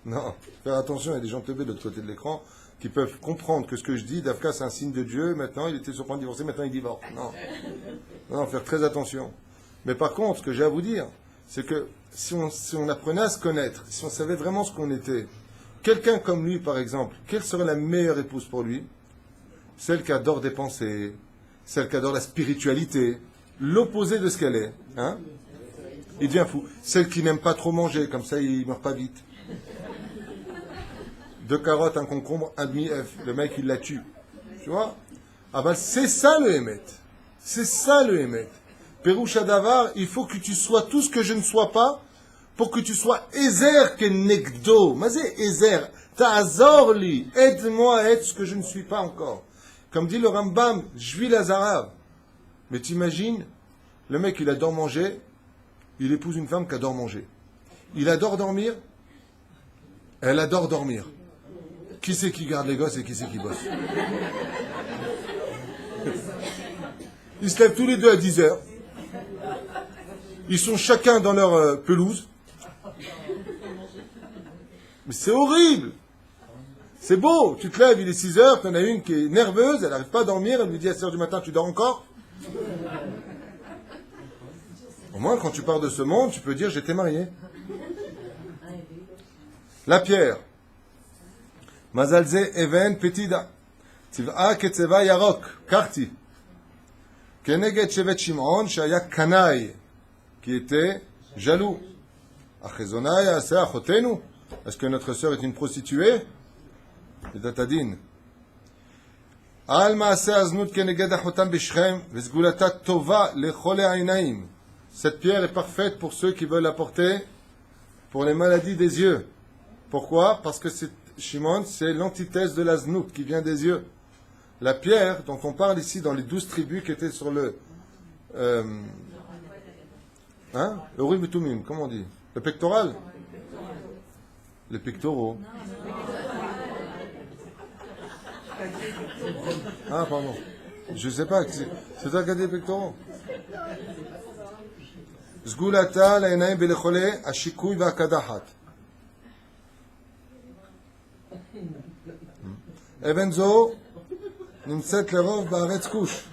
Non, faire attention, il y a des gens teubés de l'autre côté de l'écran qui peuvent comprendre que ce que je dis, Dafka c'est un signe de Dieu, maintenant il était sur le point de divorcer, maintenant il divorce. Non, non, faire très attention. Mais par contre, ce que j'ai à vous dire, c'est que si on apprenait à se connaître, si on savait vraiment ce qu'on était, quelqu'un comme lui par exemple, quelle serait la meilleure épouse pour lui? Celle qui adore dépenser, celle qui adore la spiritualité, l'opposé de ce qu'elle est. Hein? Il devient fou. Celle qui n'aime pas trop manger, comme ça il ne meurt pas vite. 2 carottes, un concombre, un demi-œuf. Le mec il la tue. Tu vois? Ah ben c'est ça le Hémet. C'est ça le Hémet. Péroucha Davar, il faut que tu sois tout ce que je ne sois pas, pour que tu sois Ezer Kenegdo. Mazé Ezer, Ta'azorli, aide-moi à être ce que je ne suis pas encore. Comme dit le Rambam, je vis Lazarav. Mais t'imagines, le mec il adore manger, il épouse une femme qui adore manger. Il adore dormir, elle adore dormir. Qui c'est qui garde les gosses et qui c'est qui bosse? Ils se lèvent tous les deux à 10h. Ils sont chacun dans leur pelouse. Mais c'est horrible. C'est beau. Tu te lèves, il est 6h, tu en as une qui est nerveuse, elle n'arrive pas à dormir, elle lui dit à 6h du matin, tu dors encore? Au moins, quand tu pars de ce monde, tu peux dire, j'étais marié. La pierre. Mazalze even petida. Tiv'a ketzeva yarok. Karti. Keneged shevet Shimon, shaya kanai. Qui était jaloux. Achezona yaseh achotenu. Est-ce que notre sœur est une prostituée? Datadin. Al maaseh aznut keneged achotam b'Shechem, v'sgulata tova lechole ainaim. Cette pierre est parfaite pour ceux qui veulent la porter pour les maladies des yeux. Pourquoi? Parce que Shimon, c'est l'antithèse de la znout qui vient des yeux. La pierre dont on parle ici dans les 12 tribus qui étaient sur le Urim et Tumim, comment on dit? Le pectoral? Les pectoraux. Ah, pardon. Je ne sais pas. C'est toi qui as dit les pectoraux? Zgulata l'einaim belechole ashikuy va'kadahat. Ebenzo nimtzet lerov ba'aretz kush.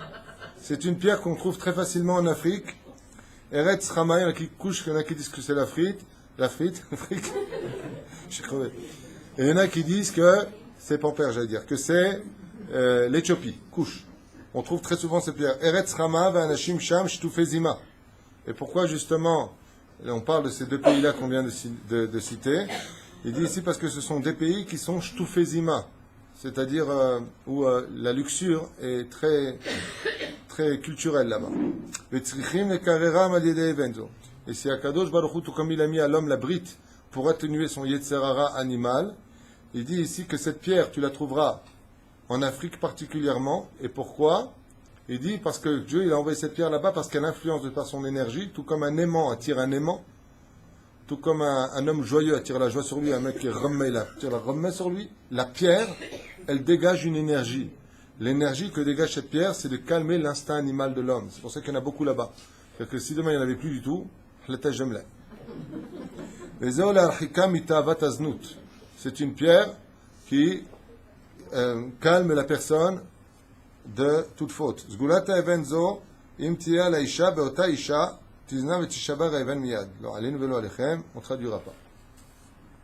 C'est une pierre qu'on trouve très facilement en Afrique. Eretz Rama, il y en a qui couchent, il y en a qui disent que c'est l'Afrique. L'Afrique. J'ai crevé. Et il y en a qui disent que c'est Pampère, j'allais dire, que c'est l'Éthiopie, couche. On trouve très souvent ces pierres. Eretz Rama va'anashim sham shtufezima. Et pourquoi justement on parle de ces deux pays-là qu'on vient de citer? Il dit ici parce que ce sont des pays qui sont shtufezima, c'est-à-dire où la luxure est très, très culturelle là-bas. Et si Akadosh Baruch Hu, tout comme il a mis à l'homme la brite pour atténuer son Yetzerara animal, il dit ici que cette pierre, tu la trouveras en Afrique particulièrement. Et pourquoi? Il dit parce que Dieu il a envoyé cette pierre là-bas parce qu'elle influence de par son énergie, tout comme un aimant attire un aimant, tout comme un homme joyeux attire la joie sur lui, un mec qui attire la remet sur lui. La pierre, elle dégage une énergie. L'énergie que dégage cette pierre, c'est de calmer l'instinct animal de l'homme. C'est pour ça qu'il y en a beaucoup là-bas. C'est que si demain il n'y en avait plus du tout, c'est une pierre qui calme la personne de toute faute. Zgulata evenzo imtia la isha beota isha tizna vetishabar even miyad. Alors allez velo alechem, on traduira pas.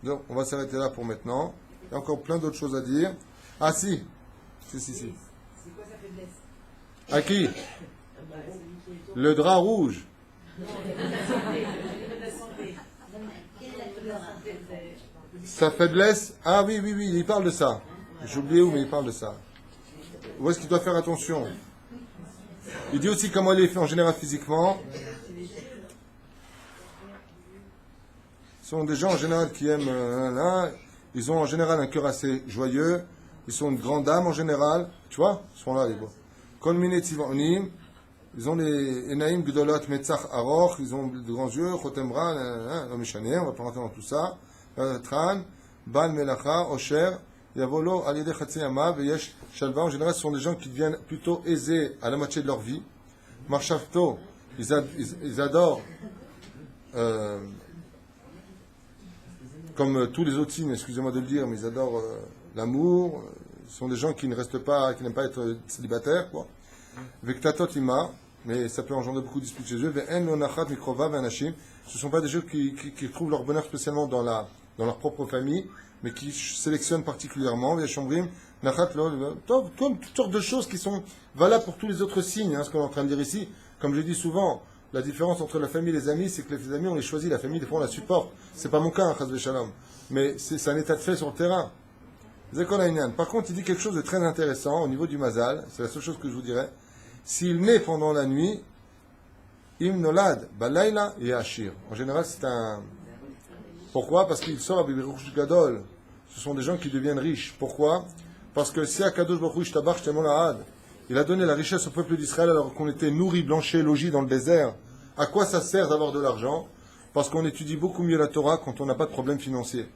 Donc on va s'arrêter là pour maintenant. Il y a encore plein d'autres choses à dire. Ah si. C'est quoi sa faiblesse? À qui? Le drap rouge. Sa faiblesse? Ah oui, il parle de ça. J'ai oublié où, mais il parle de ça. où est-ce qu'il doit faire attention. Il dit aussi comment il est fait en général physiquement. Ce sont des gens en général qui aiment, ils ont en général un cœur assez joyeux, ils sont une grande âme en général, tu vois, ils sont là les gars. Kol miné tziv'onim, ils ont les enaim gdolot metzach aroch, ils ont de grands yeux, chotem bra, on va pas rentrer dans tout ça. Tran, bal melacha, osher, yavolo alideh chatzi yama, veyesh shalva. En général, ce sont des gens qui deviennent plutôt aisés à la moitié de leur vie. Marshavto, ils adorent, comme tous les autres signes, excusez-moi de le dire, mais ils adorent l'amour. Ce sont des gens qui ne restent pas, qui n'aiment pas être célibataires, quoi. Vektatot ima, mais ça peut engendrer beaucoup de disputes chez eux. Ve'en lo nachat mikrova ve'anashim. Ce ne sont pas des gens qui trouvent leur bonheur spécialement dans leur propre famille, mais qui sélectionnent particulièrement. Ve'shomrim nachat lo, toutes sortes de choses qui sont valables pour tous les autres signes, ce qu'on est en train de dire ici. Comme je dis souvent, la différence entre la famille et les amis, c'est que les amis, on les choisit, la famille, des fois, on la supporte. C'est pas mon cas, chas v'shalom. Mais c'est un état de fait sur le terrain. Par contre, il dit quelque chose de très intéressant au niveau du mazal, c'est la seule chose que je vous dirais. S'il naît pendant la nuit, im nolad balayla et ashir. En général, c'est un... Pourquoi? Parce qu'il sort à Bibiruch Gadol. Ce sont des gens qui deviennent riches. Pourquoi? Parce que si Akadosh Baruch Hu Ishtabach Shtemon Lahad, il a donné la richesse au peuple d'Israël alors qu'on était nourris, blanchis, logis dans le désert. À quoi ça sert d'avoir de l'argent? Parce qu'on étudie beaucoup mieux la Torah quand on n'a pas de problème financier.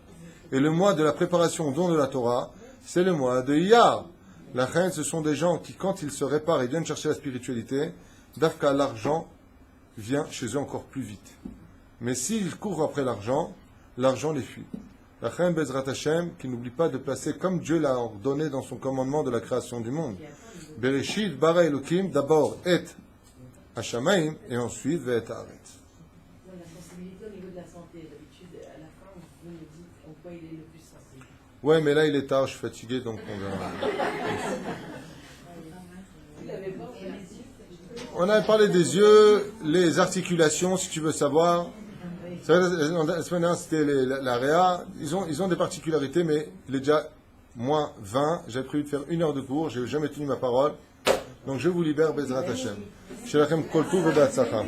Et le mois de la préparation au don de la Torah, c'est le mois de Iyar. La reine, ce sont des gens qui, quand ils se réparent et viennent chercher la spiritualité, d'Afka, l'argent vient chez eux encore plus vite. Mais s'ils courent après l'argent les fuit. La reine Bezrat Hashem, qui n'oublie pas de placer, comme Dieu l'a ordonné dans son commandement de la création du monde, Bereshit bara Elokim, d'abord et Hashamaim, et ensuite ve'et haaretz. La sensibilité au niveau de la santé, d'habitude, à la fin, vous me dites en quoi il est le plus sensible. Ouais, mais là il est tard, je suis fatigué, donc on verra. On a parlé des yeux, les articulations, si tu veux savoir. La semaine dernière, c'était la réa. Ils ont des particularités, mais il est déjà moins 20. J'avais prévu de faire 1 heure de cours, je n'ai jamais tenu ma parole. Donc je vous libère, Bezrat Hashem. Shelachem kol tuv ve'be'atzlacha.